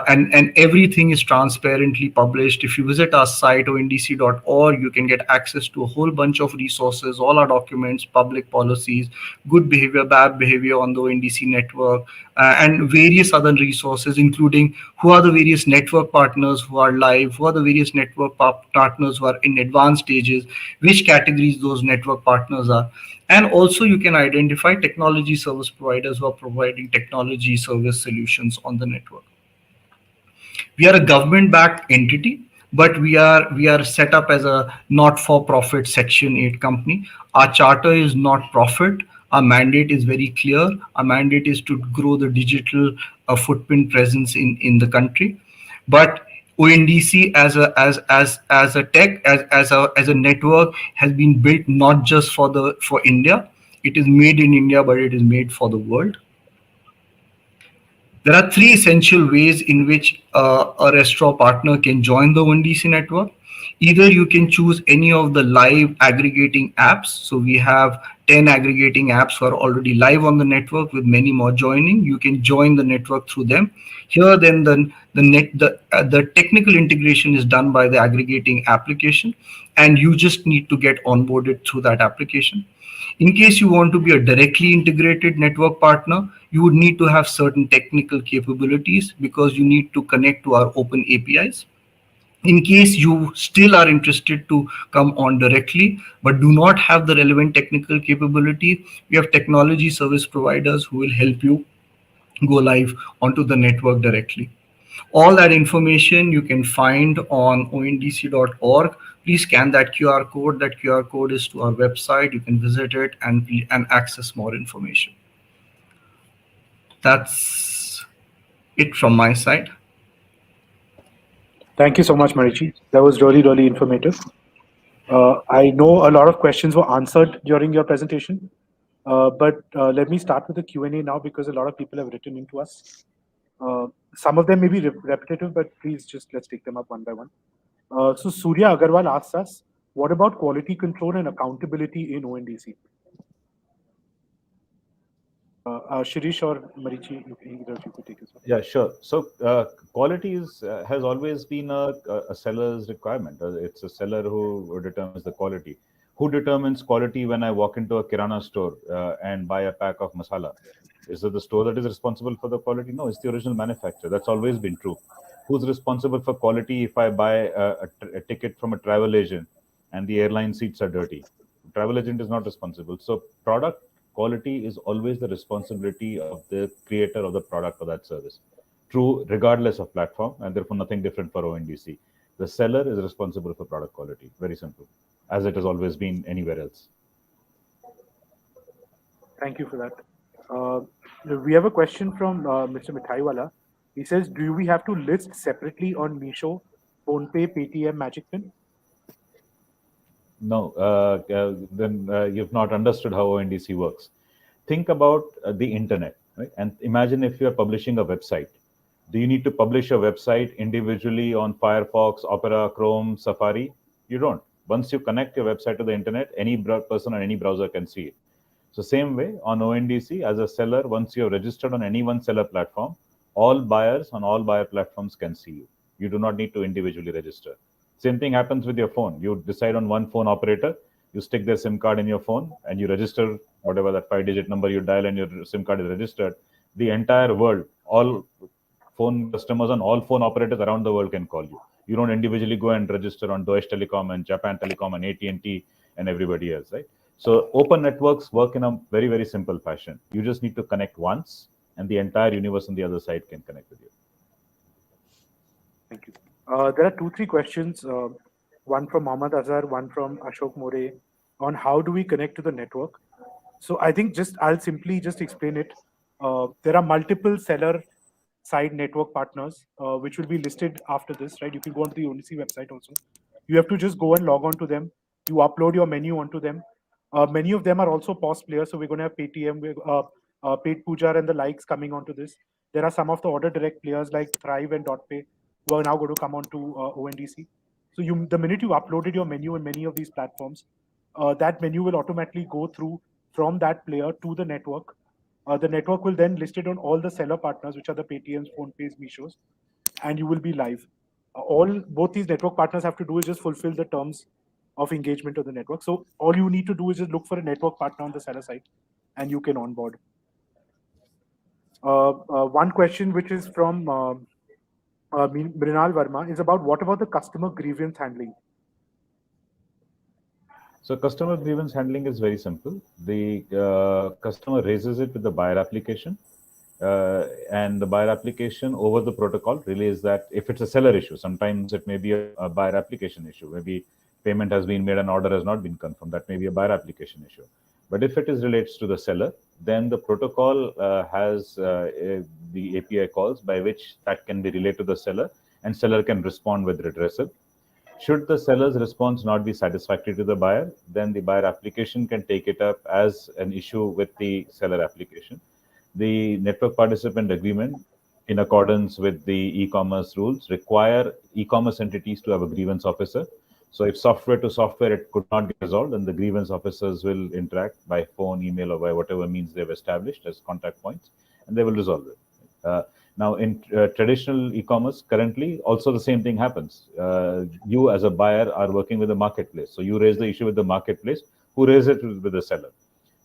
and everything is transparently published. If you visit our site ondc.org, you can get access to a whole bunch of resources, all our documents, public policies, good behavior, bad behavior on the ONDC network, and various other resources, including who are the various network partners who are live, who are the various network partners who are in advanced stages, which categories those network partners are. And also you can identify technology service providers who are providing technology service solutions on the network. We are a government backed entity, but we are set up as a not for profit section 8 company. Our charter is not profit. Our mandate is very clear. Our mandate is to grow the digital footprint presence in the country. But ONDC as a tech, as a network, has been built not just for India. It is made in India, but it is made for the world. There are three essential ways in which a restaurant partner can join the ONDC network. Either you can choose any of the live aggregating apps. So we have 10 aggregating apps who are already live on the network, with many more joining. You can join the network through them. Here, then the technical integration is done by the aggregating application, and you just need to get onboarded through that application. In case you want to be a directly integrated network partner, you would need to have certain technical capabilities, because you need to connect to our open APIs. In case you still are interested to come on directly but do not have the relevant technical capability, we have technology service providers who will help you go live onto the network directly. All that information you can find on ondc.org. Please scan that QR code. That QR code is to our website. You can visit it and access more information. That's it from my side. Thank you so much, Marichi. That was really, really informative. I know a lot of questions were answered during your presentation, but let me start with the Q&A now, because a lot of people have written into us. Some of them may be repetitive, but please just let's take them up one by one. So Surya Agarwal asks us, what about quality control and accountability in ONDC? Shirish or Marichi, either of you could take this one. Yeah, sure. So quality has always been a seller's requirement. It's a seller who determines the quality. Who determines quality when I walk into a kirana store and buy a pack of masala? Is it the store that is responsible for the quality? No, it's the original manufacturer. That's always been true. Who's responsible for quality if I buy a ticket from a travel agent and the airline seats are dirty? Travel agent is not responsible. So product quality is always the responsibility of the creator of the product or that service. True, regardless of platform, and therefore nothing different for ONDC. The seller is responsible for product quality. Very simple, as it has always been anywhere else. Thank you for that. We have a question from Mr. Mithaiwala. He says, do we have to list separately on Meesho, PhonePe, Paytm, MagicPin? No, then you've not understood how ONDC works. Think about the internet, right? And imagine if you're publishing a website. Do you need to publish a website individually on Firefox, Opera, Chrome, Safari? You don't. Once you connect your website to the internet, any person on any browser can see it. So same way on ONDC, as a seller, once you have registered on any one seller platform, all buyers on all buyer platforms can see you. You do not need to individually register. Same thing happens with your phone. You decide on one phone operator, you stick their SIM card in your phone, and you register whatever that 5-digit number you dial and your SIM card is registered. The entire world, all phone customers on all phone operators around the world can call you. You don't individually go and register on Deutsche Telekom and Japan Telecom and AT&T and everybody else, right? So open networks work in a very, very simple fashion. You just need to connect once, and the entire universe on the other side can connect with you. Thank you. There are 2-3 questions, one from Mohammad Azhar, one from Ashok More, on how do we connect to the network. So I think I'll simply just explain it. There are multiple seller side network partners, which will be listed after this, right? You can go onto the ONDC website also. You have to just go and log on to them. You upload your menu onto them. Many of them are also POS players. So we're going to have Paytm, Paid Pujar and the likes coming onto this. There are some of the order direct players like Thrive and DotPay who are now going to come on to ONDC. So the minute you uploaded your menu in many of these platforms, that menu will automatically go through from that player to the network. The network will then list it on all the seller partners, which are the Paytms, PhonePays, Mishos, and you will be live. Both these network partners have to do is just fulfill the terms of engagement of the network. So all you need to do is just look for a network partner on the seller side, and you can onboard. One question which is from Mrinal Verma is about what about the customer grievance handling? So customer grievance handling is very simple. The customer raises it with the buyer application, and the buyer application over the protocol relays that if it's a seller issue, sometimes it may be a buyer application issue. Maybe payment has been made and order has not been confirmed. That may be a buyer application issue. But if it is relates to the seller, then the protocol has the API calls by which that can be relayed to the seller, and seller can respond with redressal. Should the seller's response not be satisfactory to the buyer, then the buyer application can take it up as an issue with the seller application. The network participant agreement, in accordance with the e-commerce rules, require e-commerce entities to have a grievance officer. So if software to software it could not get resolved, then the grievance officers will interact by phone, email, or by whatever means they've established as contact points, and they will resolve it. Now, in traditional e-commerce, currently, also the same thing happens. You as a buyer are working with the marketplace. So you raise the issue with the marketplace, who raise it with the seller.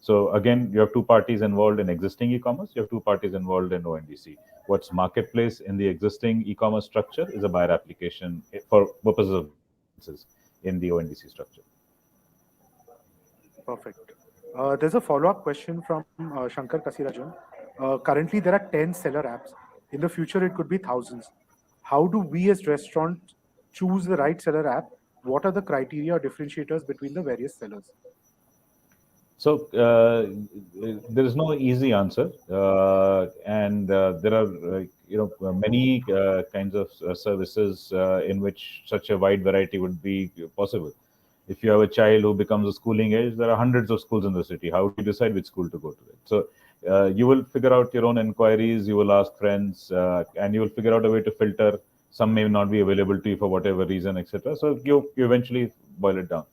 So again, you have two parties involved in existing e-commerce. You have two parties involved in ONDC. What's marketplace in the existing e-commerce structure is a buyer application for purposes of in the ONDC structure. Perfect. There's a follow-up question from Shankar Kasirajan. Currently, there are 10 seller apps. In the future, it could be thousands. How do we as restaurants choose the right seller app? What are the criteria or differentiators between the various sellers? So there is no easy answer, and there are many kinds of services in which such a wide variety would be possible. If you have a child who becomes a schooling age, there are hundreds of schools in the city. How do you decide which school to go to? So you will figure out your own inquiries, you will ask friends, and you will figure out a way to filter. Some may not be available to you for whatever reason, etc. So you eventually boil it down.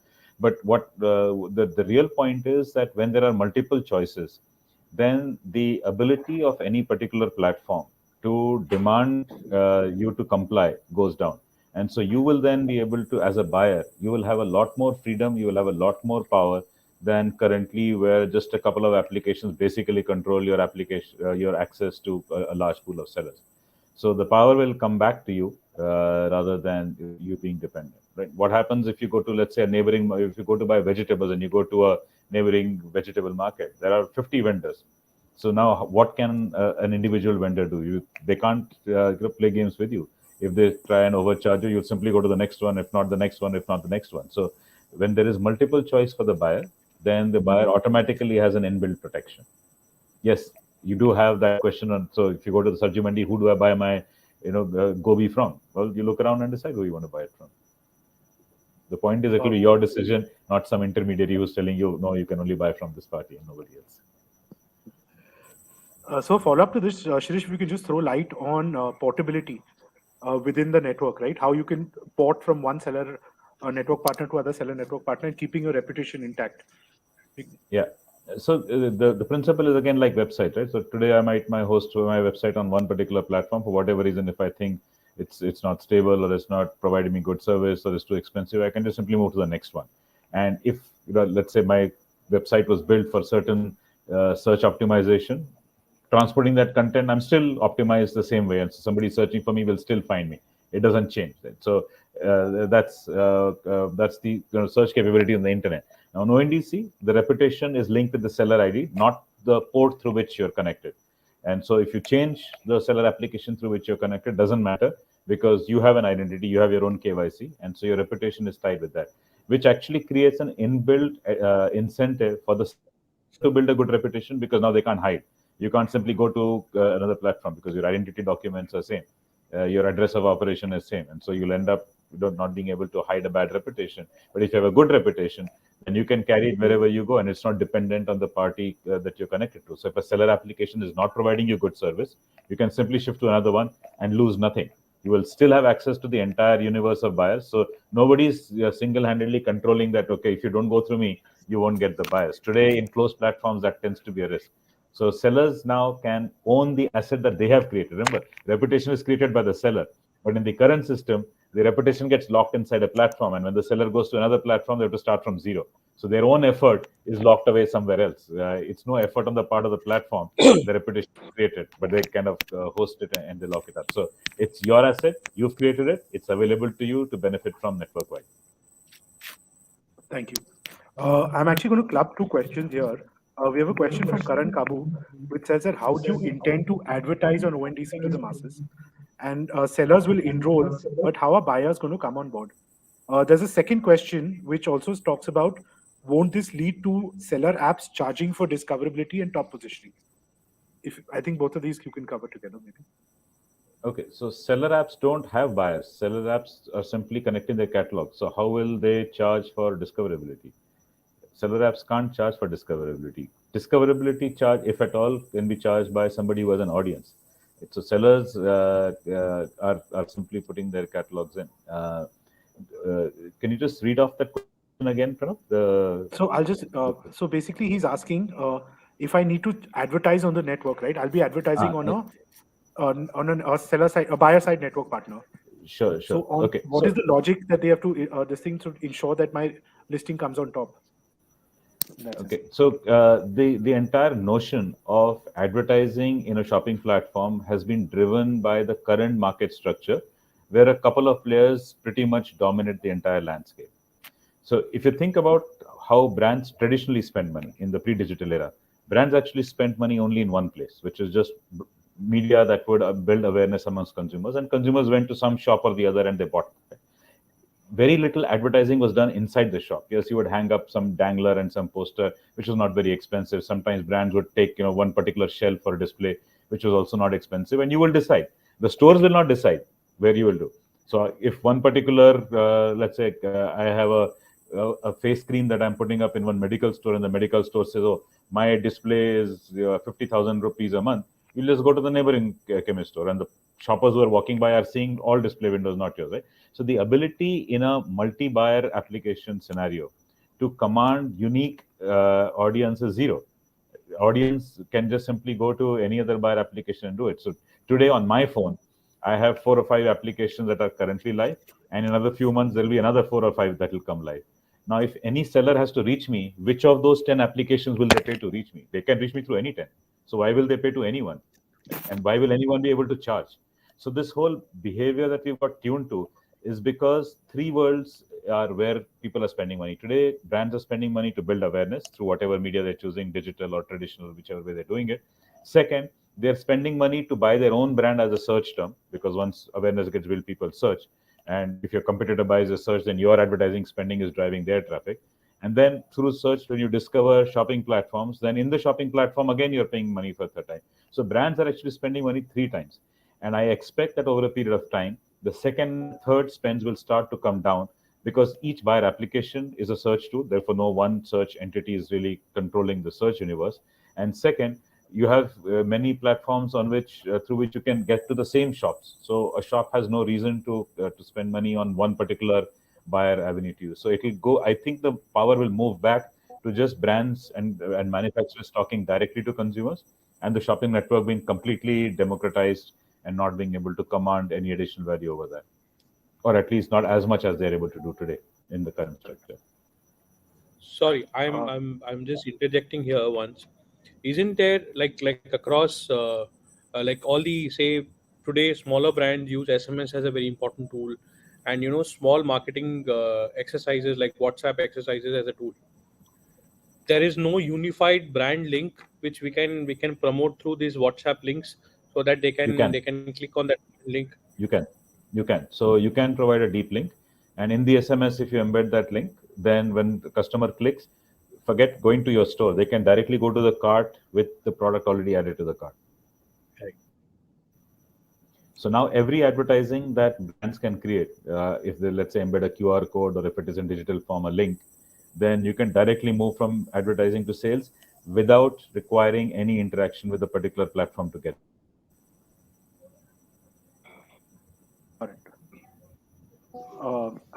But what the real point is that when there are multiple choices, then the ability of any particular platform to demand you to comply goes down. And so you will then be able to, as a buyer, you will have a lot more freedom, you will have a lot more power than currently, where just a couple of applications basically control your application, your access to a large pool of sellers. So the power will come back to you rather than you being dependent. Right? What happens if you go to, let's say, if you go to buy vegetables and you go to a neighboring vegetable market, there are 50 vendors. So now what can an individual vendor do? They can't play games with you. If they try and overcharge you, you'll simply go to the next one, if not the next one, if not the next one. So when there is multiple choice for the buyer, then the buyer automatically has an inbuilt protection. Yes, you do have that question on. So if you go to the Sabji Mandi, who do I buy my gobi from? Well, you look around and decide who you want to buy it from. The point is, it will be your decision, not some intermediary who's telling you, no, you can only buy from this party and nobody else. So follow up to this, Shirish, if you can just throw light on portability within the network, right? How you can port from one seller network partner to other seller network partner and keeping your reputation intact. Yeah. So the principle is again like website, right? So today I might host my website on one particular platform for whatever reason. If I think it's not stable or it's not providing me good service or it's too expensive, I can just simply move to the next one. And if let's say my website was built for certain search optimization, transporting that content, I'm still optimized the same way, and so somebody searching for me will still find me. It doesn't change. So that's the search capability on the internet. Now, on ONDC, the reputation is linked with the seller ID, not the port through which you're connected. And so if you change the seller application through which you're connected, doesn't matter, because you have an identity, you have your own KYC, and so your reputation is tied with that, which actually creates an inbuilt incentive for the to build a good reputation, because now they can't hide. You can't simply go to another platform because your identity documents are same. Your address of operation is same. And so you'll end up not being able to hide a bad reputation. But if you have a good reputation, then you can carry it wherever you go, and it's not dependent on the party that you're connected to. So if a seller application is not providing you good service, you can simply shift to another one and lose nothing. You will still have access to the entire universe of buyers. So nobody's single-handedly controlling that, okay, if you don't go through me, you won't get the buyers. Today, in closed platforms, that tends to be a risk. So sellers now can own the asset that they have created. Remember, reputation is created by the seller. But in the current system, the reputation gets locked inside a platform. And when the seller goes to another platform, they have to start from zero. So their own effort is locked away somewhere else. It's no effort on the part of the platform. The reputation is created, but they kind of host it and they lock it up. So it's your asset. You've created it. It's available to you to benefit from network-wide. Thank you. I'm actually going to club two questions here. We have a question from Karan Kabu, which says that how do you intend to advertise on ONDC to the masses? And sellers will enroll, but how are buyers going to come on board? There's a second question which also talks about, won't this lead to seller apps charging for discoverability and top positioning? If I think both of these you can cover together, maybe. Okay, so seller apps don't have buyers. Seller apps are simply connecting their catalog. So how will they charge for discoverability? Seller apps can't charge for discoverability. Discoverability charge, if at all, can be charged by somebody who has an audience. So sellers are simply putting their catalogs in. Can you just read off that question again, Pranav? So I'll just so basically he's asking if I need to advertise on the network, right? I'll be advertising on a seller side, a buyer side network partner. Sure. So Okay. what is the logic that they have to this thing to ensure that my listing comes on top? Okay, so the entire notion of advertising in a shopping platform has been driven by the current market structure, where a couple of players pretty much dominate the entire landscape. So if you think about how brands traditionally spend money in the pre-digital era, brands actually spent money only in one place, which is just media that would build awareness amongst consumers, and consumers went to some shop or the other and they bought. Very little advertising was done inside the shop. Yes, you would hang up some dangler and some poster, which was not very expensive. Sometimes brands would take one particular shelf for display, which was also not expensive, and you will decide. The stores will not decide where you will do. So if one particular, let's say, I have a face cream that I'm putting up in one medical store, and the medical store says, "Oh, my display is 50,000 rupees a month," you'll just go to the neighboring chemist store, and the shoppers who are walking by are seeing all display windows, not yours, right? So the ability in a multi-buyer application scenario to command unique audience is zero. Audience can just simply go to any other buyer application and do it. So today on my phone, I have 4 or 5 applications that are currently live, and in another few months there'll be another 4 or 5 that will come live. Now, if any seller has to reach me, which of those 10 applications will they pay to reach me? They can reach me through any 10. So why will they pay to anyone? And why will anyone be able to charge? So this whole behavior that we've got tuned to is because 3 worlds are where people are spending money. Today, brands are spending money to build awareness through whatever media they're choosing, digital or traditional, whichever way they're doing it. Second, they're spending money to buy their own brand as a search term, because once awareness gets built, people search. And if your competitor buys a search, then your advertising spending is driving their traffic. And then through search, when you discover shopping platforms, then in the shopping platform, again, you're paying money for third time. So brands are actually spending money 3 times. And I expect that over a period of time, the second, third spends will start to come down, because each buyer application is a search tool. Therefore, no one search entity is really controlling the search universe. And second, you have many platforms on which through which you can get to the same shops. So a shop has no reason to spend money on one particular buyer avenue to use. So it will go. I think the power will move back to just brands and manufacturers talking directly to consumers, and the shopping network being completely democratized and not being able to command any additional value over that, or at least not as much as they're able to do today in the current structure. Sorry, I'm just interjecting here once. Isn't there like across like all the, say, today smaller brands use SMS as a very important tool, and small marketing exercises like WhatsApp exercises as a tool. There is no unified brand link which we can promote through these WhatsApp links, so that they You can can. they can click on that link. You can. So you can provide a deep link, and in the SMS, if you embed that link, then when the customer clicks, forget going to your store. They can directly go to the cart with the product already added to the cart. Right. So now every advertising that brands can create, if they, let's say, embed a QR code, or if it is in digital form, a link, then you can directly move from advertising to sales without requiring any interaction with a particular platform to get.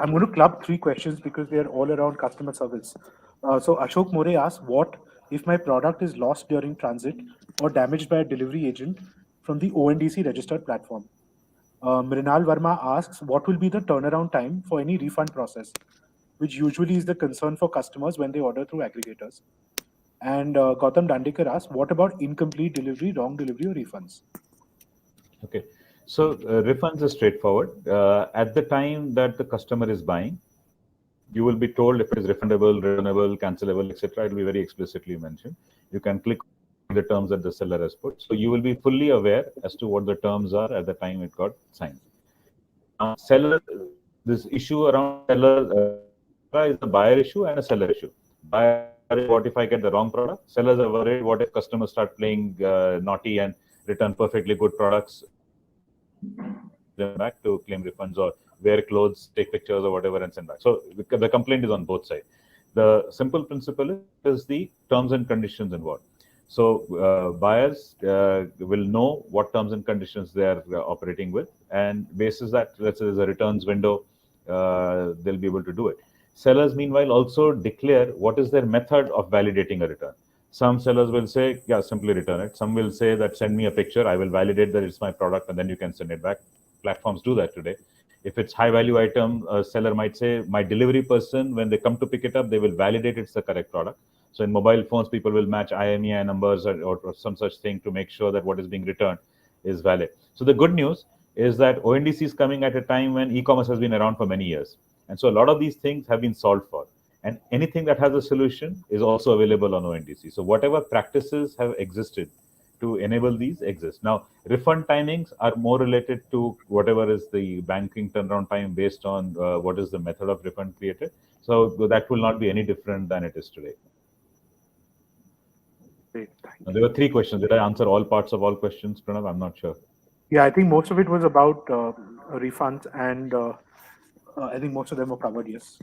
I'm going to club three questions because they are all around customer service. So Ashok More asks, what if my product is lost during transit or damaged by a delivery agent from the ONDC registered platform? Mrinal Verma asks, what will be the turnaround time for any refund process, which usually is the concern for customers when they order through aggregators? And Gautam Dandekar asks, what about incomplete delivery, wrong delivery, or refunds? Okay. So refunds is straightforward. At the time that the customer is buying, you will be told if it is refundable, returnable, cancelable, etc. It will be very explicitly mentioned. You can click on the terms that the seller has put. So you will be fully aware as to what the terms are at the time it got signed. Now, seller, this issue around seller is a buyer issue and a seller issue. Buyer is what if I get the wrong product? Sellers are worried what if customers start playing naughty and return perfectly good products them back to claim refunds or wear clothes, take pictures or whatever and send back. So the complaint is on both sides. The simple principle is the terms and conditions involved. So buyers will know what terms and conditions they are operating with, and basis that, let's say there's a returns window, they'll be able to do it. Sellers, meanwhile, also declare what is their method of validating a return. Some sellers will say, yeah, simply return it. Some will say that send me a picture, I will validate that it's my product, and then you can send it back. Platforms do that today. If it's high value item, a seller might say, my delivery person, when they come to pick it up, they will validate it's the correct product. So in mobile phones, people will match IMEI numbers or some such thing to make sure that what is being returned is valid. So the good news is that ONDC is coming at a time when e-commerce has been around for many years. And so a lot of these things have been solved for. And anything that has a solution is also available on ONDC. So whatever practices have existed to enable these exist. Now, refund timings are more related to whatever is the banking turnaround time based on what is the method of refund created. So that will not be any different than it is today. Great, now, there were three questions. Did I answer all parts of all questions, Pranav? I'm not sure. Yeah, I think most of it was about refunds, and I think most of them were covered, yes.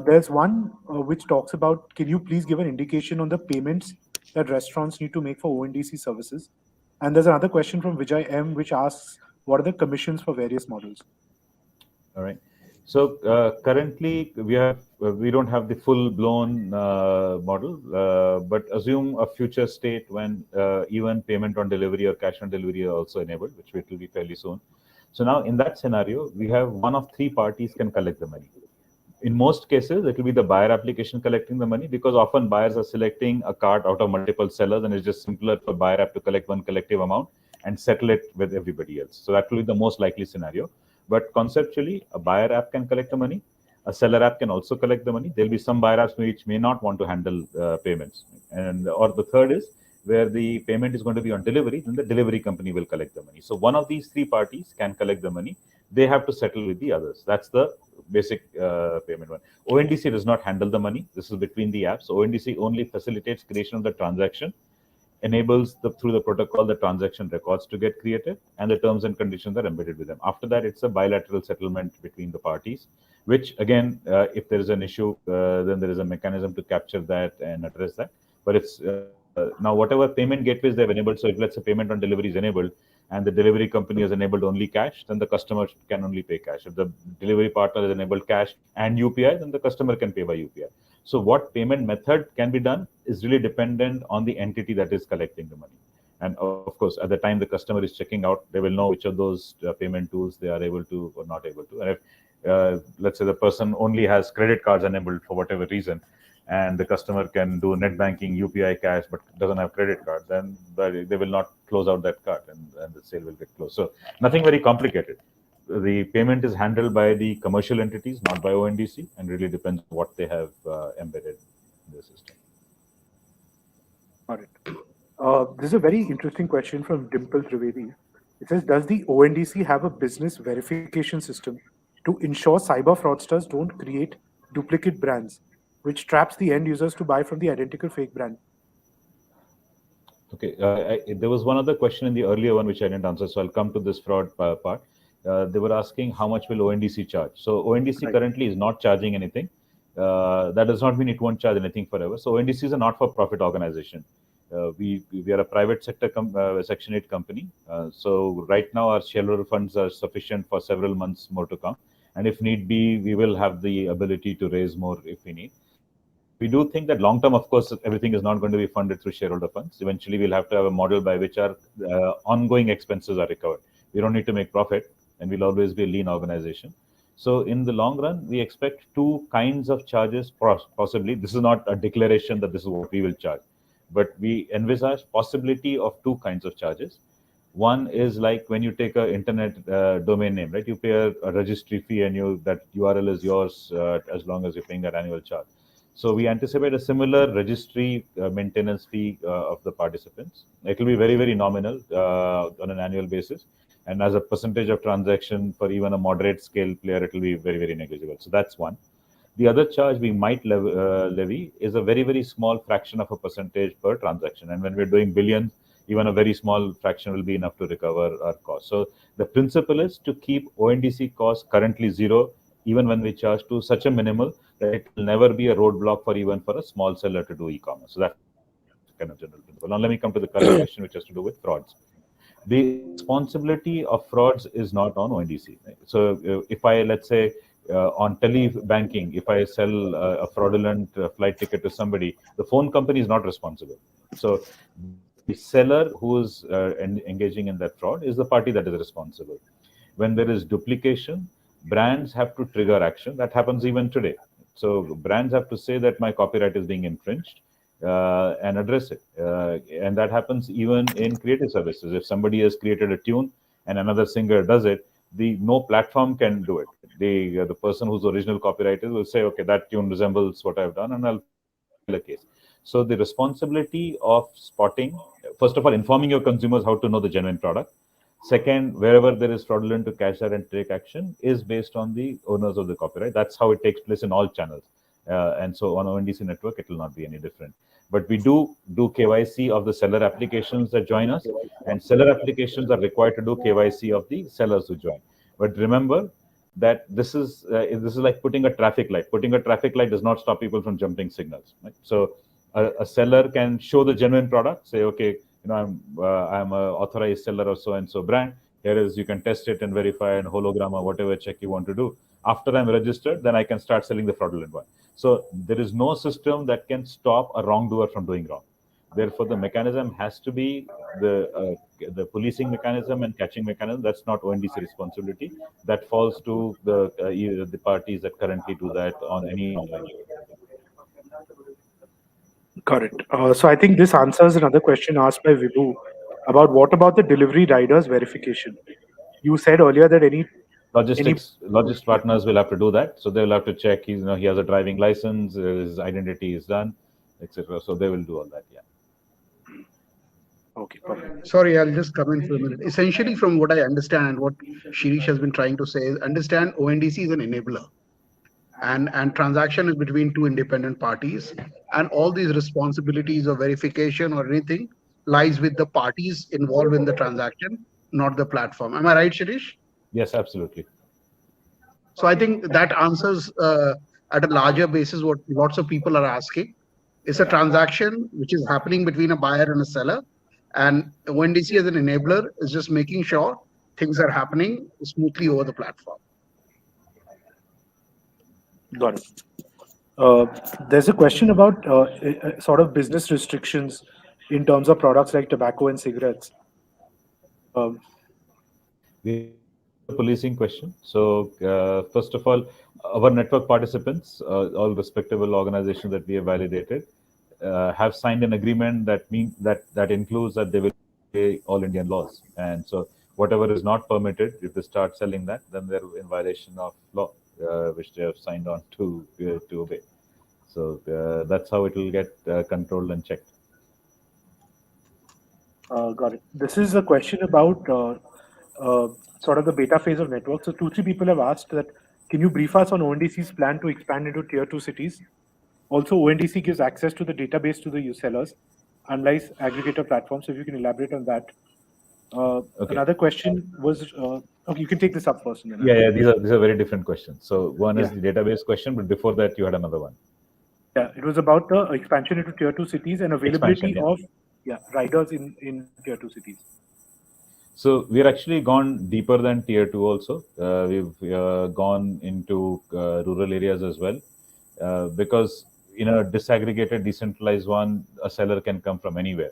There's one which talks about, can you please give an indication on the payments that restaurants need to make for ONDC services? And there's another question from Vijay M, which asks, what are the commissions for various models? All right. So currently we don't have the full-blown model, but assume a future state when even payment on delivery or cash on delivery are also enabled, which will be fairly soon. So now in that scenario, we have one of three parties can collect the money. In most cases, it will be the buyer application collecting the money, because often buyers are selecting a cart out of multiple sellers, and it's just simpler for buyer app to collect one collective amount and settle it with everybody else. So that will be the most likely scenario. But conceptually, a buyer app can collect the money. A seller app can also collect the money. There'll be some buyer apps which may not want to handle payments. Or the third is where the payment is going to be on delivery, then the delivery company will collect the money. So one of these three parties can collect the money. They have to settle with the others. That's the basic payment one. ONDC does not handle the money. This is between the apps. ONDC only facilitates creation of the transaction, enables through the protocol the transaction records to get created, and the terms and conditions are embedded with them. After that, it's a bilateral settlement between the parties, which again, if there is an issue, then there is a mechanism to capture that and address that. But it's now whatever payment gateways they've enabled. So if let's say payment on delivery is enabled and the delivery company has enabled only cash, then the customer can only pay cash. If the delivery partner has enabled cash and UPI, then the customer can pay by UPI. So what payment method can be done is really dependent on the entity that is collecting the money. And of course, at the time the customer is checking out, they will know which of those payment tools they are able to or not able to. And if, let's say the person only has credit cards enabled for whatever reason, and the customer can do net banking, UPI, cash, but doesn't have credit card, then they will not close out that card, and the sale will get closed. So nothing very complicated. The payment is handled by the commercial entities, not by ONDC, and really depends on what they have embedded in the system. Got it. This is a very interesting question from Dimple Trivedi. It says, does the ONDC have a business verification system to ensure cyber fraudsters don't create duplicate brands, which traps the end users to buy from the identical fake brand? Okay, there was one other question in the earlier one which I didn't answer, so I'll come to this fraud part. They were asking how much will ONDC charge. So ONDC currently is not charging anything. That does not mean it won't charge anything forever. So ONDC is a not-for-profit organization. We are a private sector Section 8 company. So right now our shareholder funds are sufficient for several months more to come. and if need be, we will have the ability to raise more if we need. We do think that long term, of course, everything is not going to be funded through shareholder funds. Eventually, we'll have to have a model by which our ongoing expenses are recovered. We don't need to make profit, and we'll always be a lean organization. So in the long run, we expect two kinds of charges, possibly. This is not a declaration that this is what we will charge, but we envisage possibility of two kinds of charges. One is like when you take an internet domain name, right? You pay a registry fee, and that URL is yours as long as you're paying that annual charge. So we anticipate a similar registry maintenance fee of the participants. It will be very, very nominal on an annual basis. And as a percentage of transaction for even a moderate scale player, it will be very, very negligible. So that's one. The other charge we might levy is a very, very small fraction of a percentage per transaction. And when we're doing billions, even a very small fraction will be enough to recover our costs. So the principle is to keep ONDC costs currently zero, even when we charge to such a minimal that it will never be a roadblock for even for a small seller to do e-commerce. So that's kind of general principle. Now let me come to the current question, which has to do with frauds. The responsibility of frauds is not on ONDC. Right? So if I, let's say, on tele-banking, if I sell a fraudulent flight ticket to somebody, the phone company is not responsible. So the seller who is engaging in that fraud is the party that is responsible. When there is duplication, brands have to trigger action. That happens even today. So brands have to say that my copyright is being infringed and address it. And that happens even in creative services. If somebody has created a tune and another singer does it, no platform can do it. The person whose original copyright is will say, okay, that tune resembles what I've done, and I'll file a case. So the responsibility of spotting, first of all, informing your consumers how to know the genuine product. Second, wherever there is fraudulent, to catch that and take action is based on the owners of the copyright. That's how it takes place in all channels. And so on ONDC network, it will not be any different. But we do KYC of the seller applications that join us, and seller applications are required to do KYC of the sellers who join. But remember that this is like putting a traffic light. Putting a traffic light does not stop people from jumping signals. Right? So a seller can show the genuine product, say, okay, I'm an authorized seller of so and so brand. Here is, you can test it and verify and hologram or whatever check you want to do. After I'm registered, then I can start selling the fraudulent one. So there is no system that can stop a wrongdoer from doing wrong. Therefore, the mechanism has to be the policing mechanism and catching mechanism. That's not ONDC responsibility. That falls to the parties that currently do that on any online. Got it. So I think this answers another question asked by Vibhu about what about the delivery riders verification? You said earlier that any logistics partners will have to do that. So they will have to check he has a driving license, his identity is done, etc. So they will do all that. Yeah. Okay, perfect. Sorry, I'll just come in for a minute. Essentially, from what I understand and what Shirish has been trying to say is, understand ONDC is an enabler. And transaction is between two independent parties, and all these responsibilities of verification or anything lies with the parties involved in the transaction, not the platform. Am I right, Shirish? Yes, absolutely. So I think that answers at a larger basis what lots of people are asking. It's a transaction which is happening between a buyer and a seller, and ONDC as an enabler is just making sure things are happening smoothly over the platform. Got it. There's a question about sort of business restrictions in terms of products like tobacco and cigarettes. The policing question. So first of all, our network participants, all respectable organizations that we have validated, have signed an agreement that includes that they will obey all Indian laws. And so whatever is not permitted, if they start selling that, then they're in violation of law, which they have signed on to obey. So that's how it will get controlled and checked. Got it. This is a question about sort of the beta phase of network. So 2-3 people have asked that, can you brief us on ONDC's plan to expand into tier 2 cities? Also, ONDC gives access to the database to the sellers, unlike aggregator platforms. So if you can elaborate on that. Okay. Another question was, okay, you can take this up first. Yeah, these are very different questions. So one is the database question, but before that you had another one. Yeah, it was about the expansion into tier 2 cities and availability of riders in tier 2 cities. So we're actually gone deeper than tier 2 also. We've gone into rural areas as well, because in a disaggregated, decentralized one, a seller can come from anywhere.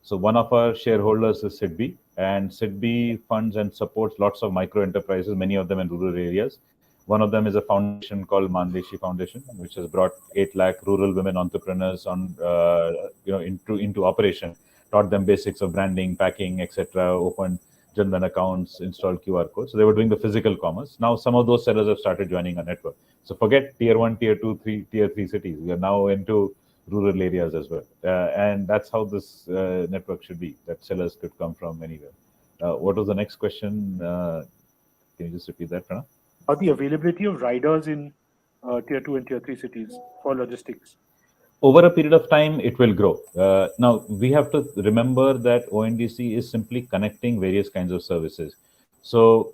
So one of our shareholders is SIDBI, and SIDBI funds and supports lots of micro enterprises, many of them in rural areas. One of them is a foundation called Mandeshi Foundation, which has brought 8 lakh rural women entrepreneurs on, into operation, taught them basics of branding, packing, etc., opened Jandan accounts, installed QR codes. So they were doing the physical commerce. Now some of those sellers have started joining our network. So forget tier 1, tier 2, tier 3 cities. We are now into rural areas as well. And that's how this network should be, that sellers could come from anywhere. What was the next question? Can you just repeat that, Pranav? The availability of riders in tier 2 and tier 3 cities for logistics. Over a period of time, it will grow. Now, we have to remember that ONDC is simply connecting various kinds of services. So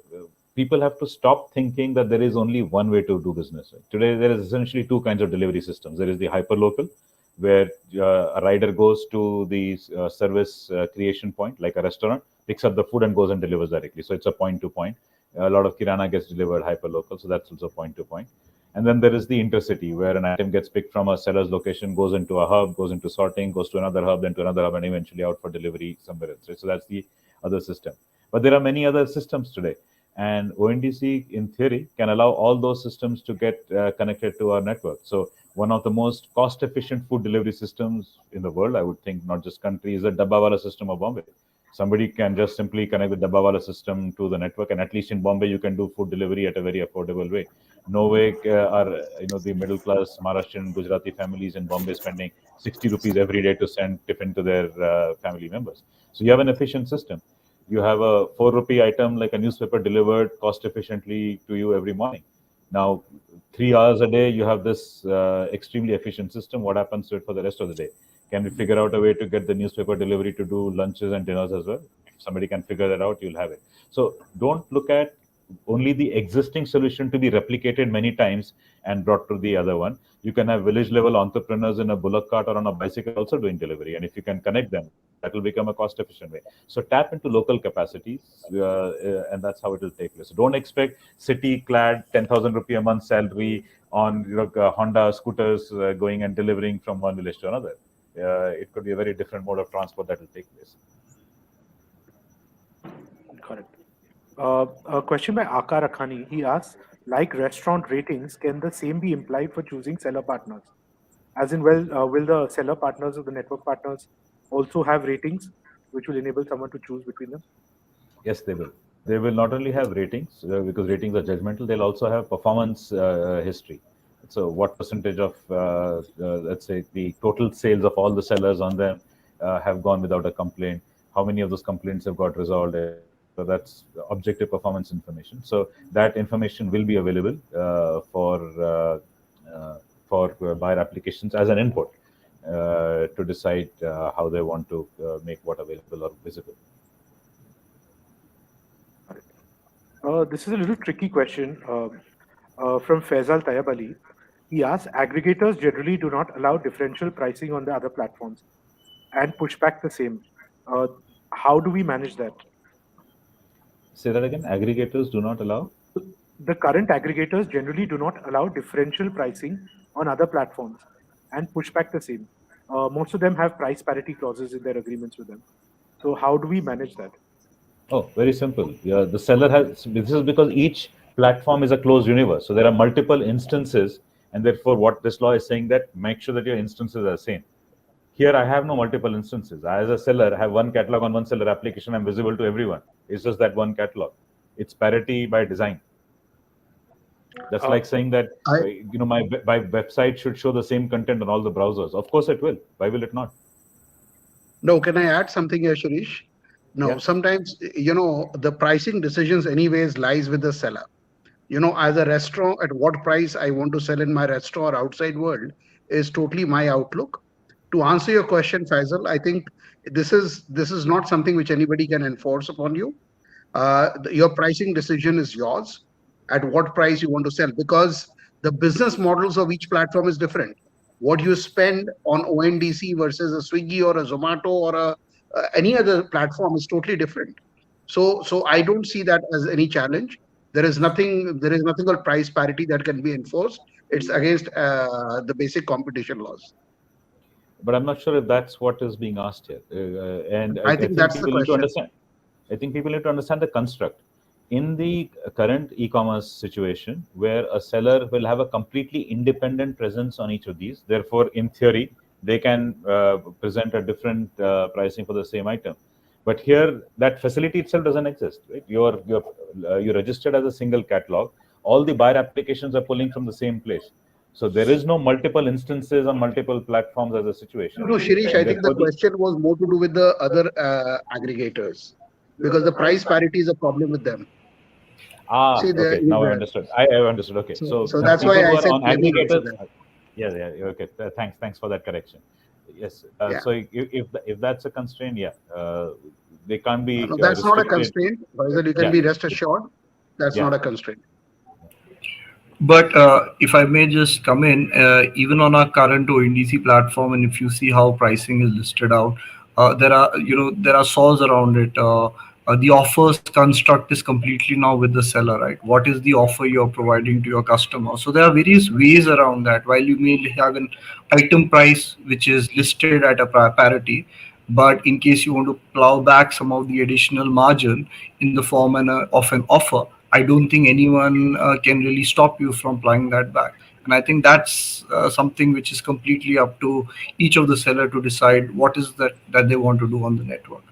people have to stop thinking that there is only one way to do business. Today, there is essentially two kinds of delivery systems. There is the hyperlocal, where a rider goes to the service creation point, like a restaurant, picks up the food and goes and delivers directly. So it's a point to point. A lot of kirana gets delivered hyperlocal, so that's also point to point. And then there is the intercity, where an item gets picked from a seller's location, goes into a hub, goes into sorting, goes to another hub, then to another hub, and eventually out for delivery somewhere else. Right? So that's the other system. But there are many other systems today. And ONDC, in theory, can allow all those systems to get connected to our network. So one of the most cost-efficient food delivery systems in the world, I would think, not just country, is the Dabbawala system of Bombay. Somebody can just simply connect the Dabbawala system to the network, and at least in Bombay, you can do food delivery at a very affordable way. No way are the middle class Maharashtrian Gujarati families in Bombay spending 60 rupees every day to send tiffin to their family members. So you have an efficient system. You have a 4 rupee item like a newspaper delivered cost efficiently to you every morning. Now, 3 hours a day, you have this extremely efficient system. What happens to it for the rest of the day? Can we figure out a way to get the newspaper delivery to do lunches and dinners as well? If somebody can figure that out, you'll have it. So don't look at only the existing solution to be replicated many times and brought to the other one. You can have village level entrepreneurs in a bullock cart or on a bicycle also doing delivery. And if you can connect them, that will become a cost efficient way. So tap into local capacities, and that's how it will take place. So don't expect city clad 10,000 rupee a month salary on Honda scooters going and delivering from one village to another. It could be a very different mode of transport that will take place. Correct. A question by Akar Akhani. He asks, like restaurant ratings, can the same be implied for choosing seller partners? As in, will the seller partners or the network partners also have ratings, which will enable someone to choose between them? Yes, they will. They will not only have ratings, because ratings are judgmental, they'll also have performance history. So what percentage of, let's say, the total sales of all the sellers on them have gone without a complaint? How many of those complaints have got resolved? So that's objective performance information. So that information will be available for buyer applications as an input to decide how they want to make what available or visible. This is a little tricky question from Faisal Tayyab Ali. He asks, aggregators generally do not allow differential pricing on the other platforms and push back the same. How do we manage that? Say that again. Aggregators do not allow? The current aggregators generally do not allow differential pricing on other platforms and push back the same. Most of them have price parity clauses in their agreements with them. So how do we manage that? Oh, very simple. Yeah, the seller has, this is because each platform is a closed universe. So there are multiple instances, and therefore what this law is saying that make sure that your instances are the same. Here, I have no multiple instances. I, as a seller, have one catalog on one seller application. I'm visible to everyone. It's just that one catalog. It's parity by design. That's like saying that my website should show the same content on all the browsers. Of course, it will. Why will it not? No, can I add something here, Shirish? No, Yeah. sometimes the pricing decisions anyways lies with the seller. As a restaurant, at what price I want to sell in my restaurant or outside world is totally my outlook. To answer your question, Faisal, I think this is not something which anybody can enforce upon you. Your pricing decision is yours. At what price you want to sell, because the business models of each platform is different. What you spend on ONDC versus a Swiggy or a Zomato or any other platform is totally different. So I don't see that as any challenge. There is nothing called price parity that can be enforced. It's against the basic competition laws. But I'm not sure if that's what is being asked here. And I I think think that's the people need to question. understand. I think people need to understand the construct. In the current e-commerce situation, where a seller will have a completely independent presence on each of these, therefore, in theory, they can present a different pricing for the same item. But here, that facility itself doesn't exist. Right? You're registered as a single catalog. All the buyer applications are pulling from the same place. So there is no multiple instances on multiple platforms as a situation, No, Shirish, and I think the therefore the question was more to do with the other aggregators, because the price parity is a problem with them. See, okay, now I understood. I understood. Okay, so so the that's people why who I are said on let me answer aggregators, that. yeah, okay. Thanks for that correction. Yes. Yeah. So if that's a constraint, yeah, they can't be No, that's not a restricted. constraint. Faisal, you can Yeah, be rest assured that's yeah. not a constraint. But if I may just come in, even on our current ONDC platform, and if you see how pricing is listed out, there are saws around it. The offers construct is completely now with the seller, right? What is the offer you're providing to your customer? So there are various ways around that. While you may have an item price which is listed at a parity, but in case you want to plow back some of the additional margin in the form of an offer, I don't think anyone can really stop you from applying that back. And I think that's something which is completely up to each of the seller to decide what is that they want to do on the network.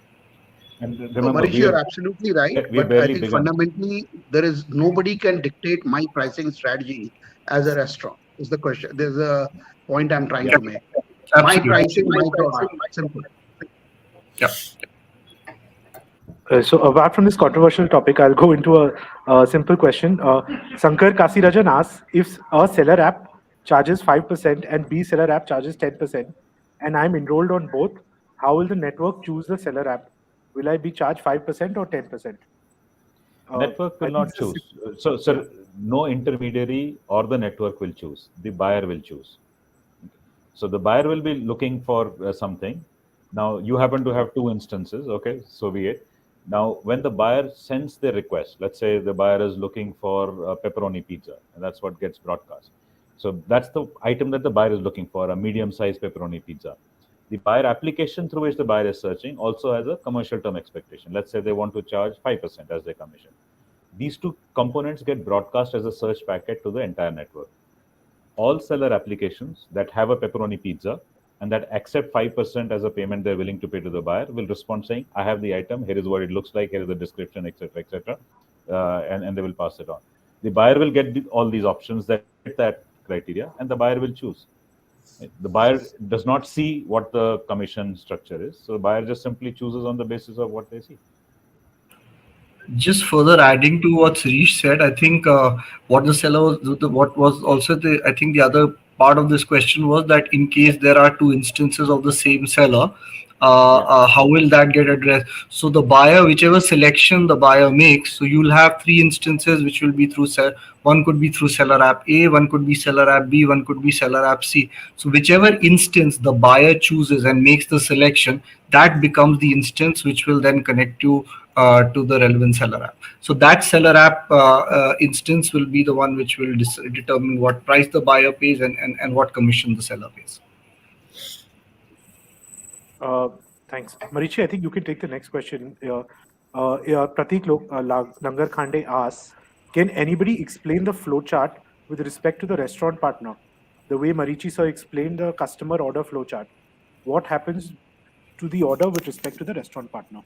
And No, remember, Marish, you're absolutely right. we But I barely think begun. fundamentally, there is nobody can dictate my pricing strategy as a restaurant. Is the question. There's a point I'm trying Yeah. to make. My Absolutely. pricing, my product. Simple. Yeah. So apart from this controversial topic, I'll go into a simple question. Sankar Kasirajan asks, if a seller app charges 5% and B seller app charges 10%, and I'm enrolled on both, how will the network choose the seller app? Will I be charged 5% or 10%? Network I will think not it's a choose. yeah. So no intermediary or the network will choose. The buyer will choose. So the buyer will be looking for something. Now you happen to have two instances. Okay, so be it. Now, when the buyer sends the request, let's say the buyer is looking for pepperoni pizza, and that's what gets broadcast. So that's the item that the buyer is looking for, a medium-sized pepperoni pizza. The buyer application through which the buyer is searching also has a commercial term expectation. Let's say they want to charge 5% as their commission. These two components get broadcast as a search packet to the entire network. All seller applications that have a pepperoni pizza and that accept 5% as a payment they're willing to pay to the buyer will respond saying, I have the item, here is what it looks like, here is the description, etc., etc., and they will pass it on. The buyer will get all these options that fit that criteria, and the buyer will choose. The buyer does not see what the commission structure is, so the buyer just simply chooses on the basis of what they see. Just further adding to what Sirish said, I think what the seller was, what was also I think the other part of this question was that in case there are two instances of the same seller, Yeah. how will that get addressed? So the buyer, whichever selection the buyer makes, so you'll have three instances which will be through one could be through seller app A, one could be seller app B, one could be seller app C. So whichever instance the buyer chooses and makes the selection, that becomes the instance which will then connect you to the relevant seller app. So that seller app instance will be the one which will determine what price the buyer pays and what commission the seller pays. Uh, Thanks. Marichi, I think you can take the next question. Pratik Langar Khande asks, can anybody explain the flow chart with respect to the restaurant partner? The way Marichi sir explained the customer order flow chart. What happens to the order with respect to the restaurant partner?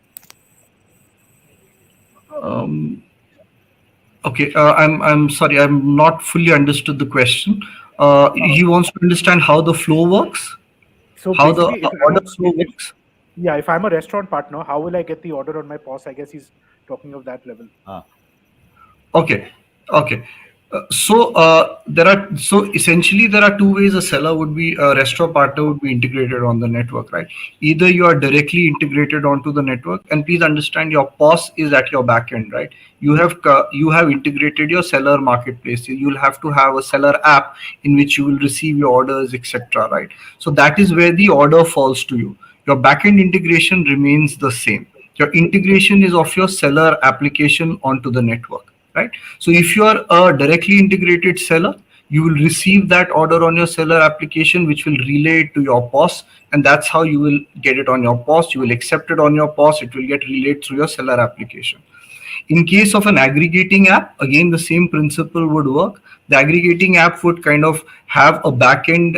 Um, okay, I'm sorry, I'm not fully understood the question. Uh, He wants to understand how the flow works, so how the basically, order flow works. if I'm a restaurant partner, how will I get the order on my POS? I guess he's talking of that level. Okay, okay. So essentially there are two ways a restaurant partner would be integrated on the network, right? Either you are directly integrated onto the network, and please understand your POS is at your back end, right? You have integrated your seller marketplace. You'll have to have a seller app in which you will receive your orders, etc., right? So that is where the order falls to you. Your backend integration remains the same. Your integration is of your seller application onto the network, right? So if you are a directly integrated seller, you will receive that order on your seller application, which will relay it to your POS, and that's how you will get it on your POS. You will accept it on your POS. It will get relayed through your seller application. In case of an aggregating app, again, the same principle would work. The aggregating app would kind of have a backend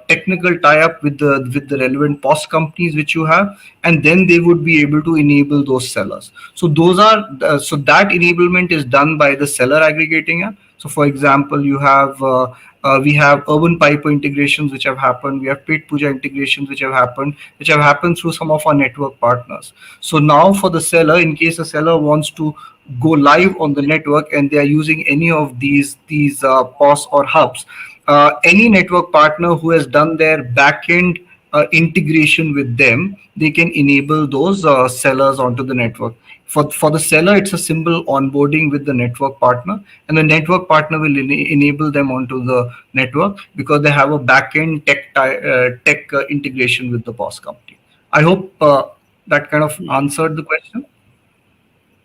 technical tie-up with the relevant POS companies which you have, and then they would be able to enable those sellers. So those are so that enablement is done by the seller aggregating app. So for example, you have we have urban piper integrations which have happened. We have paid puja integrations which have happened through some of our network partners. So now for the seller, in case a seller wants to go live on the network and they are using any of these POS or hubs, any network partner who has done their backend integration with them, they can enable those sellers onto the network. For the seller, it's a simple onboarding with the network partner, and the network partner will enable them onto the network because they have a backend tech integration with the POS company. I hope that kind of answered the question.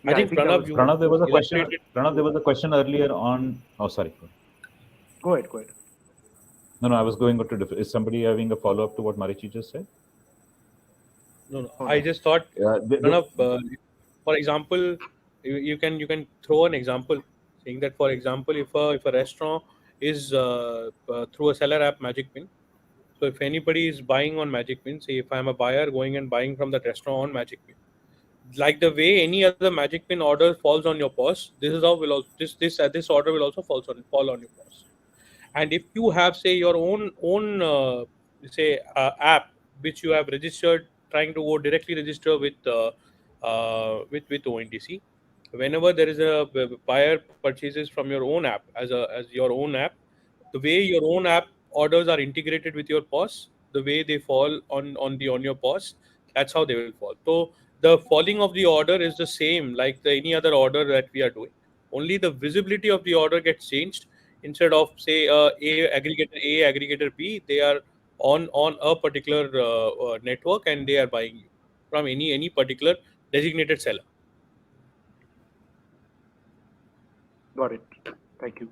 I Yeah, I think think that Pranav, was you Pranav, there was a question. illustrated. Pranav, there was a question earlier on. Oh, sorry. go ahead, go ahead. No, I was going to different. Is somebody having a follow up to what Marichi just said? No. Oh, I no. just thought, The- Pranav, for example, you can throw an example saying that, for example, if a restaurant is through a seller app Magic Pin. So if anybody is buying on Magic Pin, say if I'm a buyer going and buying from that restaurant on Magic Pin, like the way any other Magic Pin order falls on your POS, this is how will also this order will also fall on your POS. And if you have, say, your own say app which you have registered, trying to go directly register with ONDC, whenever there is a buyer purchases from your own app as your own app, the way your own app orders are integrated with your POS, the way they fall on your POS, that's how they will fall. So the falling of the order is the same like any other order that we are doing. Only the visibility of the order gets changed. Instead of, say, aggregator B, they are on a particular network, and they are buying you from any particular designated seller. Got it. Thank you.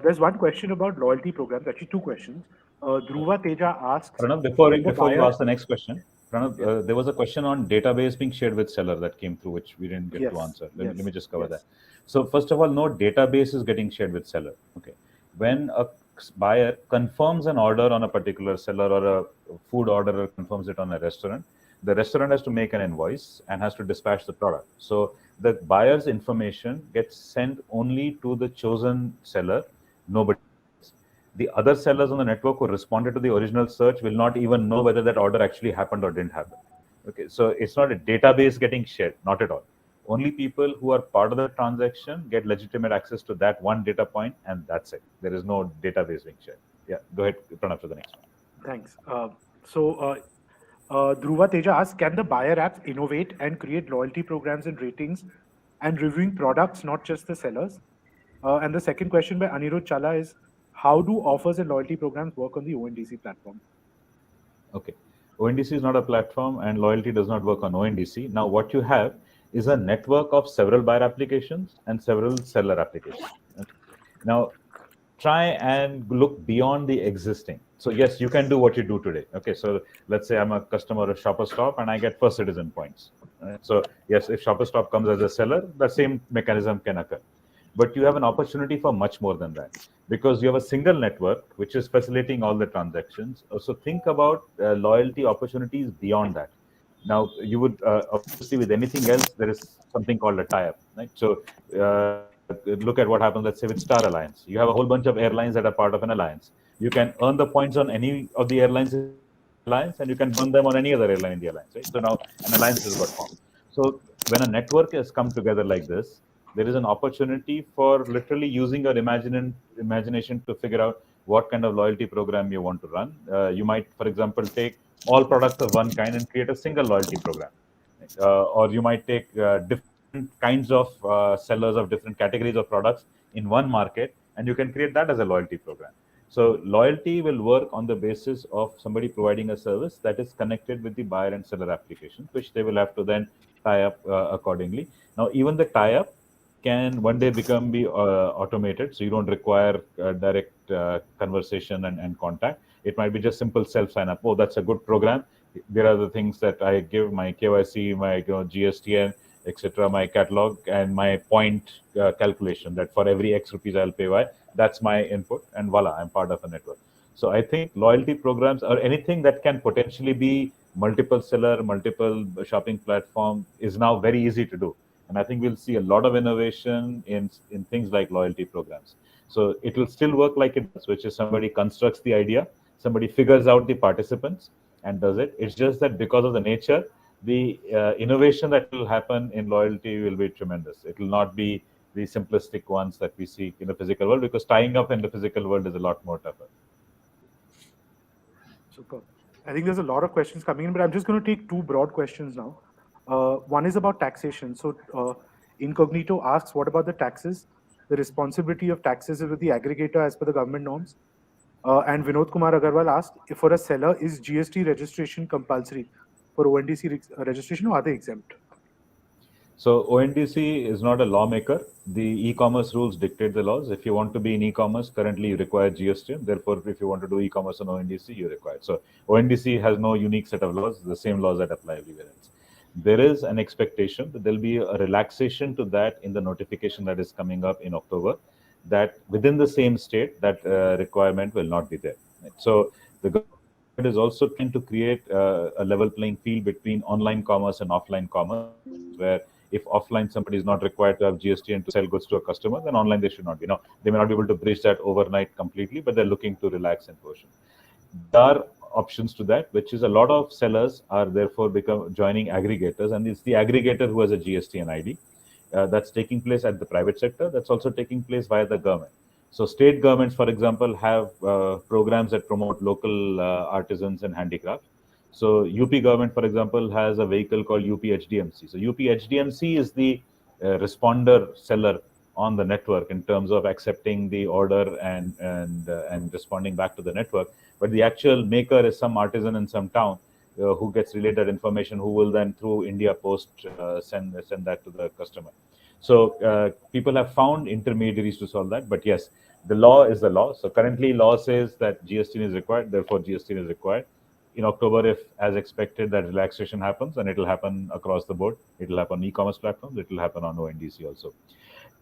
There's one question about loyalty programs, actually two questions. Dhruva Teja asks, Pranav, before can the before you buyer... ask the next question, Pranav, Yes, there was a question on database being shared with seller that came through, which we didn't get to yes, answer. Let yes, me just cover that. yes. So first of all, no database is getting shared with seller. Okay, when a buyer confirms an order on a particular seller or a food order confirms it on a restaurant, the restaurant has to make an invoice and has to dispatch the product. So the buyer's information gets sent only to the chosen seller, nobody else. The other sellers on the network who responded to the original search will not even know whether that order actually happened or didn't happen. Okay, so it's not a database getting shared, not at all. Only people who are part of the transaction get legitimate access to that one data point, and that's it. There is no database being shared. Yeah, go ahead, Pranav, to the next one. Thanks. Dhruva Teja asks, can the buyer apps innovate and create loyalty programs and ratings and reviewing products, not just the sellers? And the second question by Anirudh Chala is, how do offers and loyalty programs work on the ONDC platform? Okay. ONDC is not a platform and loyalty does not work on ONDC. Now, what you have is a network of several buyer applications and several seller applications. Okay. Now, try and look beyond the existing. So yes, you can do what you do today. Okay, so let's say I'm a customer of Shopper Stop and I get First Citizen points. Right? So yes, if Shopper Stop comes as a seller, the same mechanism can occur. But you have an opportunity for much more than that because you have a single network which is facilitating all the transactions. So think about loyalty opportunities beyond that. Now, you would obviously with anything else, there is something called a tie-up, right? So look at what happens, let's say with Star Alliance. You have a whole bunch of airlines that are part of an alliance. You can earn the points on any of the airlines in the alliance and you can burn them on any other airline in the alliance, right? So now an alliance has got formed. So when a network has come together like this, there is an opportunity for literally using your imagination to figure out what kind of loyalty program you want to run. You might, for example, take all products of one kind and create a single loyalty program. Or you might take different kinds of sellers of different categories of products in one market, and you can create that as a loyalty program. So loyalty will work on the basis of somebody providing a service that is connected with the buyer and seller applications, which they will have to then tie up accordingly. Now, even the tie up can one day be automated, so you don't require direct conversation and contact. It might be just simple self sign up. Oh, that's a good program. There are the things that I give, my KYC, my GSTN, etc., my catalog, and my point calculation, that for every X rupees I'll pay Y. That's my input, and voila, I'm part of a network. So I think loyalty programs or anything that can potentially be multiple seller, multiple shopping platform is now very easy to do. And I think we'll see a lot of innovation in things like loyalty programs. So it will still work like it does, which is somebody constructs the idea, somebody figures out the participants and does it. It's just that because of the nature, the innovation that will happen in loyalty will be tremendous. It will not be the simplistic ones that we see in the physical world, because tying up in the physical world is a lot more tougher. Super. I think there's a lot of questions coming in, but I'm just going to take two broad questions now. One is about taxation. So Incognito asks, what about the taxes? The responsibility of taxes is with the aggregator as per the government norms. And Vinod Kumar Agarwal asked, if for a seller, is GST registration compulsory for ONDC registration, or are they exempt? So ONDC is not a lawmaker. The e-commerce rules dictate the laws. If you want to be in e-commerce, currently you require GST. Therefore, if you want to do e-commerce on ONDC, you require. So ONDC has no unique set of laws, the same laws that apply everywhere else. There is an expectation that there'll be a relaxation to that in the notification that is coming up in October, that within the same state, that requirement will not be there. Right? So the government is also trying to create a level playing field between online commerce and offline commerce, where if offline somebody is not required to have GST and to sell goods to a customer, then online they should not be. Now, they may not be able to bridge that overnight completely, but they're looking to relax in portion. There are options to that, which is a lot of sellers are therefore joining aggregators, and it's the aggregator who has a GST and ID. That's taking place at the private sector. That's also taking place via the government. So state governments, for example, have programs that promote local artisans and handicraft. So UP government, for example, has a vehicle called UP HDMC. So UP HDMC is the responder seller on the network in terms of accepting the order and responding back to the network. But the actual maker is some artisan in some town who gets relayed that information, who will then through India Post send that to the customer. So people have found intermediaries to solve that. But yes, the law is the law. So currently law says that GST is required, therefore GST is required. In October, if as expected that relaxation happens, and it will happen across the board, it will happen on e-commerce platforms, it will happen on ONDC also.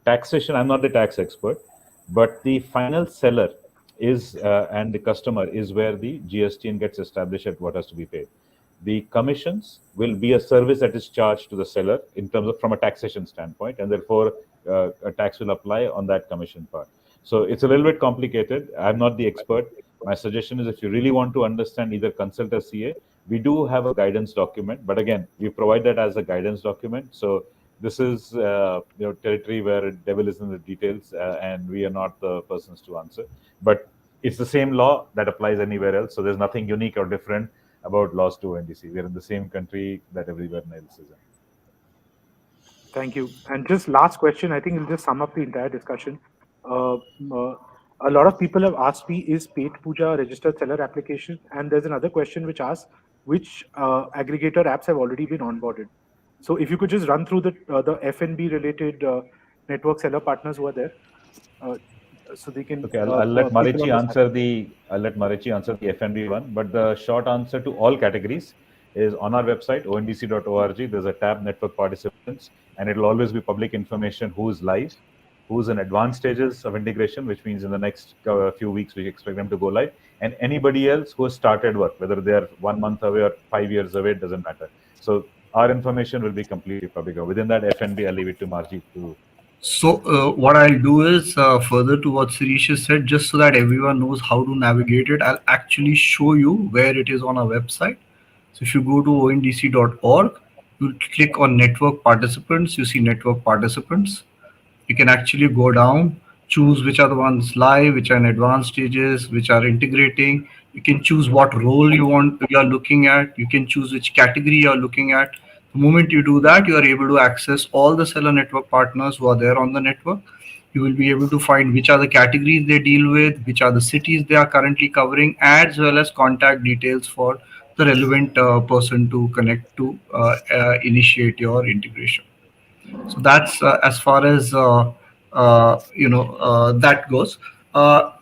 Taxation, I'm not the tax expert, but the final seller is and the customer is where the GST gets established at what has to be paid. The commissions will be a service that is charged to the seller in terms of from a taxation standpoint, and therefore a tax will apply on that commission part. So it's a little bit complicated. I'm not the expert. My suggestion is, if you really want to understand, either consult a CA. We do have a guidance document, but again, we provide that as a guidance document. So this is territory where devil is in the details, and we are not the persons to answer. But it's the same law that applies anywhere else. So there's nothing unique or different about laws to ONDC. We're in the same country that everywhere else is in. Thank you. And just last question, I think we'll just sum up the entire discussion. A lot of people have asked me, is Paid Puja a registered seller application? And there's another question which asks, which aggregator apps have already been onboarded? So if you could just run through the FNB related network seller partners who are there, so they can. Okay, I'll let Marichi answer the FNB one, but the short answer to all categories is on our website ondc.org. There's a tab network participants, and it'll always be public information who's live, who's in advanced stages of integration, which means in the next few weeks we expect them to go live, and anybody else who has started work, whether they're 1 month away or 5 years away, it doesn't matter. So our information will be completely public. Within that FNB, I'll leave it to Marji to. So what I'll do is, further to what Sirish has said, just so that everyone knows how to navigate it, I'll actually show you where it is on our website. So if you go to ondc.org, you click on network participants, you see network participants. You can actually go down, choose which are the ones live, which are in advanced stages, which are integrating. You can choose what role you are looking at. You can choose which category you are looking at. The moment you do that, you are able to access all the seller network partners who are there on the network. You will be able to find which are the categories they deal with, which are the cities they are currently covering, as well as contact details for the relevant person to connect to initiate your integration. So that's as far as that goes.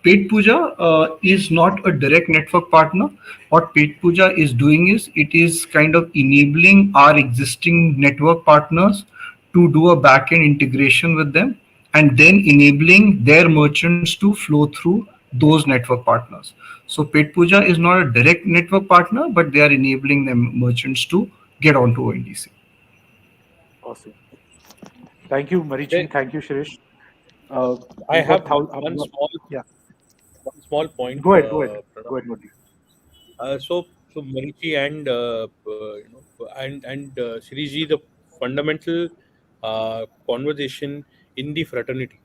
Paid Puja is not a direct network partner. What Paid Puja is doing is it is kind of enabling our existing network partners to do a backend integration with them, and then enabling their merchants to flow through those network partners. So Paid Puja is not a direct network partner, but they are enabling them merchants to get onto ONDC. Awesome. Thank you, Marichi. There, Thank you, Shirish. Uh, I we've got have yeah. one small point, Go ahead. Go ahead. Pranav. Go ahead, Murthy. So Marichi and Shiriji, the fundamental conversation in the fraternity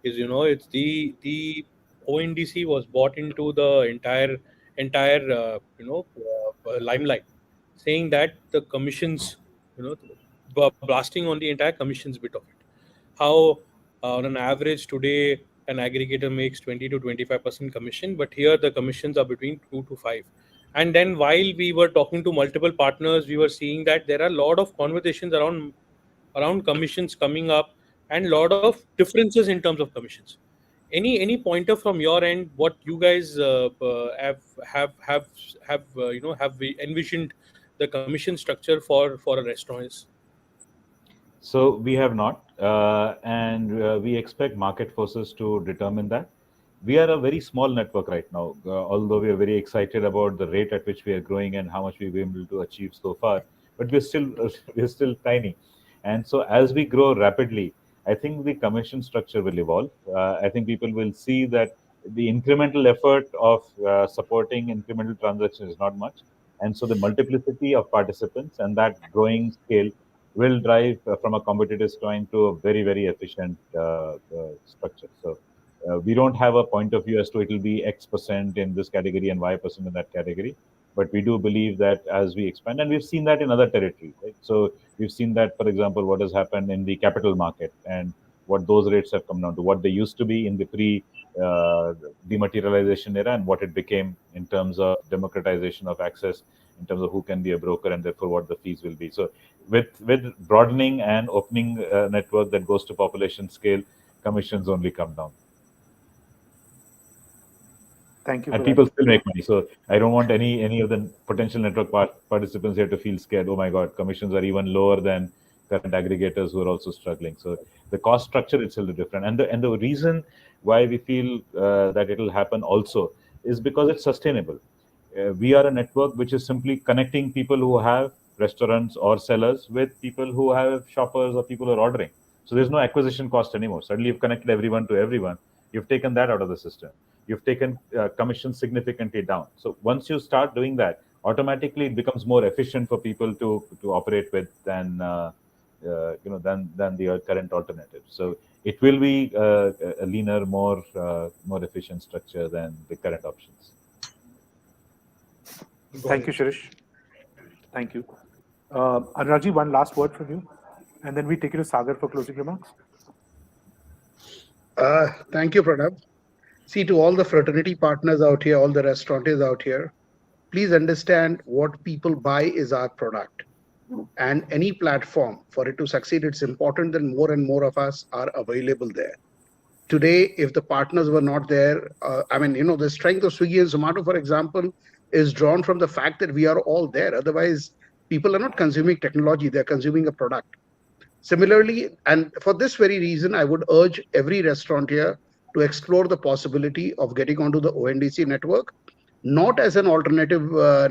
is, it's the ONDC was bought into the entire limelight, saying that the commissions, you know blasting on the entire commissions bit of it, how on an average today an aggregator makes 20 to 25% commission, but here the commissions are between 2 to 5. And then while we were talking to multiple partners, we were seeing that there are a lot of conversations around commissions coming up, and lot of differences in terms of commissions. Any pointer from your end, what you guys have envisioned the commission structure for a restaurant is? So we have not, and we expect market forces to determine that. We are a very small network right now, although we are very excited about the rate at which we are growing and how much we've been able to achieve so far. But we're still we're still tiny, and so as we grow rapidly, I think the commission structure will evolve. I think people will see that the incremental effort of supporting incremental transactions is not much, and so the multiplicity of participants and that growing scale will drive from a competitive standpoint to a very, very efficient structure. So we don't have a point of view as to it will be X percent in this category and Y percent in that category. But we do believe that as we expand, and we've seen that in other territories, right? So we've seen that, for example, what has happened in the capital market and what those rates have come down to, what they used to be in the pre dematerialization era and what it became in terms of democratization of access, in terms of who can be a broker and therefore what the fees will be. So with broadening and opening network that goes to population scale, commissions only come down. Thank you And for people that. still make money. So I don't want any of the potential network participants here to feel scared. Oh my God, commissions are even lower than current aggregators who are also struggling. So the cost structure itself is different. And the reason why we feel that it'll happen also is because it's sustainable. We are a network which is simply connecting people who have restaurants or sellers with people who have shoppers or people who are ordering. So there's no acquisition cost anymore. Suddenly you've connected everyone to everyone. You've taken that out of the system. You've taken commission significantly down. So once you start doing that, automatically it becomes more efficient for people to operate with than than the current alternative. So it will be a leaner, more efficient structure than the current options. Thank you, Shirish. Thank you. Anuragji, one last word from you, and then we take you to Sagar for closing remarks. Thank you, Pranav. See, to all the fraternity partners out here, all the restaurateurs out here, please understand what people buy is our product. And any platform, for it to succeed, it's important that more and more of us are available there. Today, if the partners were not there, the strength of Swiggy and Zomato, for example, is drawn from the fact that we are all there. Otherwise, people are not consuming technology, they're consuming a product. Similarly, and for this very reason, I would urge every restaurant here to explore the possibility of getting onto the ONDC network, not as an alternative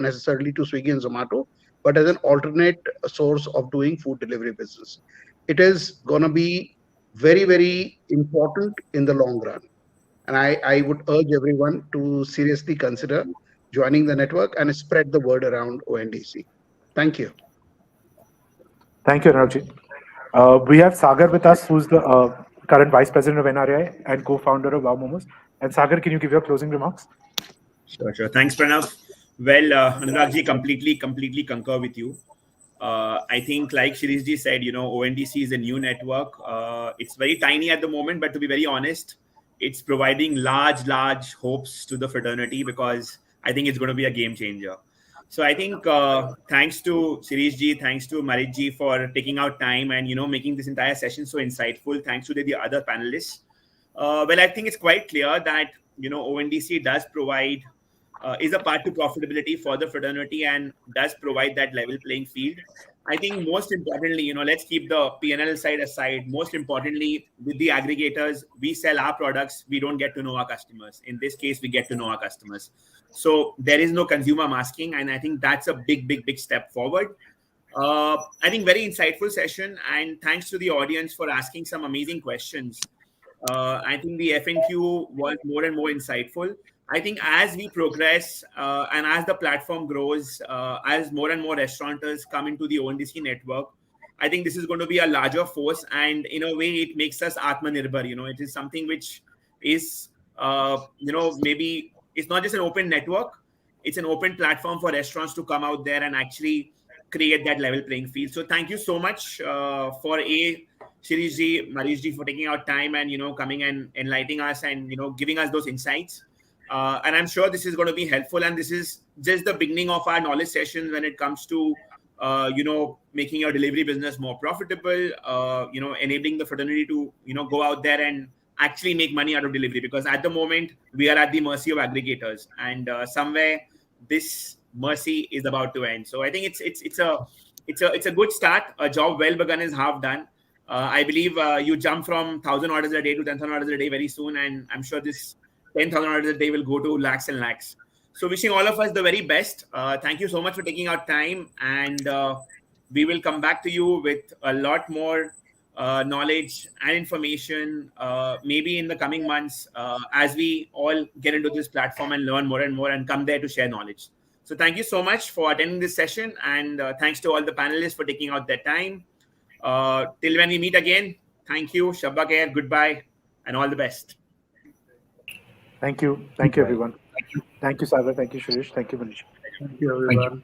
necessarily to Swiggy and Zomato, but as an alternate source of doing food delivery business. It is going to be very, very important in the long run. And I would urge everyone to seriously consider joining the network and spread the word around ONDC. Thank you. Thank you, Anuragji. We have Sagar with us, who's the current Vice President of NRAI and co-founder of Wow Momos. And Sagar, can you give your closing remarks? Sure. Thanks, Pranav. Well, Anuragji, completely concur with you. I think, like Shirishji said, ONDC is a new network. It's very tiny at the moment, but to be very honest, it's providing large hopes to the fraternity because I think it's going to be a game changer. So I think thanks to Shirish ji, thanks to Marit ji for taking out time and making this entire session so insightful. Thanks to the other panelists. Well, I think it's quite clear that ONDC does provide is a path to profitability for the fraternity and does provide that level playing field. I think most importantly, let's keep the P&L side aside. Most importantly, with the aggregators, we sell our products. We don't get to know our customers. In this case, we get to know our customers. So there is no consumer masking, and I think that's a big step forward. I think very insightful session, and thanks to the audience for asking some amazing questions. I think the FNQ was more and more insightful. I think as we progress and as the platform grows, as more and more restaurateurs come into the ONDC network, I think this is going to be a larger force, and in a way, it makes us Atmanirbhar. It is something which is, maybe it's not just an open network; it's an open platform for restaurants to come out there and actually create that level playing field. So thank you so much for Shirish ji, Marish ji for taking out time and coming and enlightening us and giving us those insights. And I'm sure this is going to be helpful. And this is just the beginning of our knowledge sessions when it comes to making your delivery business more profitable. Enabling the fraternity to go out there and actually make money out of delivery. Because at the moment we are at the mercy of aggregators, and somewhere this mercy is about to end. So I think it's a good start. A job well begun is half done. I believe you jump from 1,000 orders a day to 10,000 orders a day very soon, and I'm sure this 10,000 orders a day will go to lakhs and lakhs. So wishing all of us the very best. Thank you so much for taking our time, and we will come back to you with a lot more knowledge and information maybe in the coming months as we all get into this platform and learn more and more and come there to share knowledge. So thank you so much for attending this session, and thanks to all the panelists for taking out their time. Till when we meet again, thank you, Shabba Khair, goodbye, and all the best. Thank you. Thank you, everyone. Thank you, Sagar. Thank you, Shirish. Thank you, Manish. Thank you, everyone.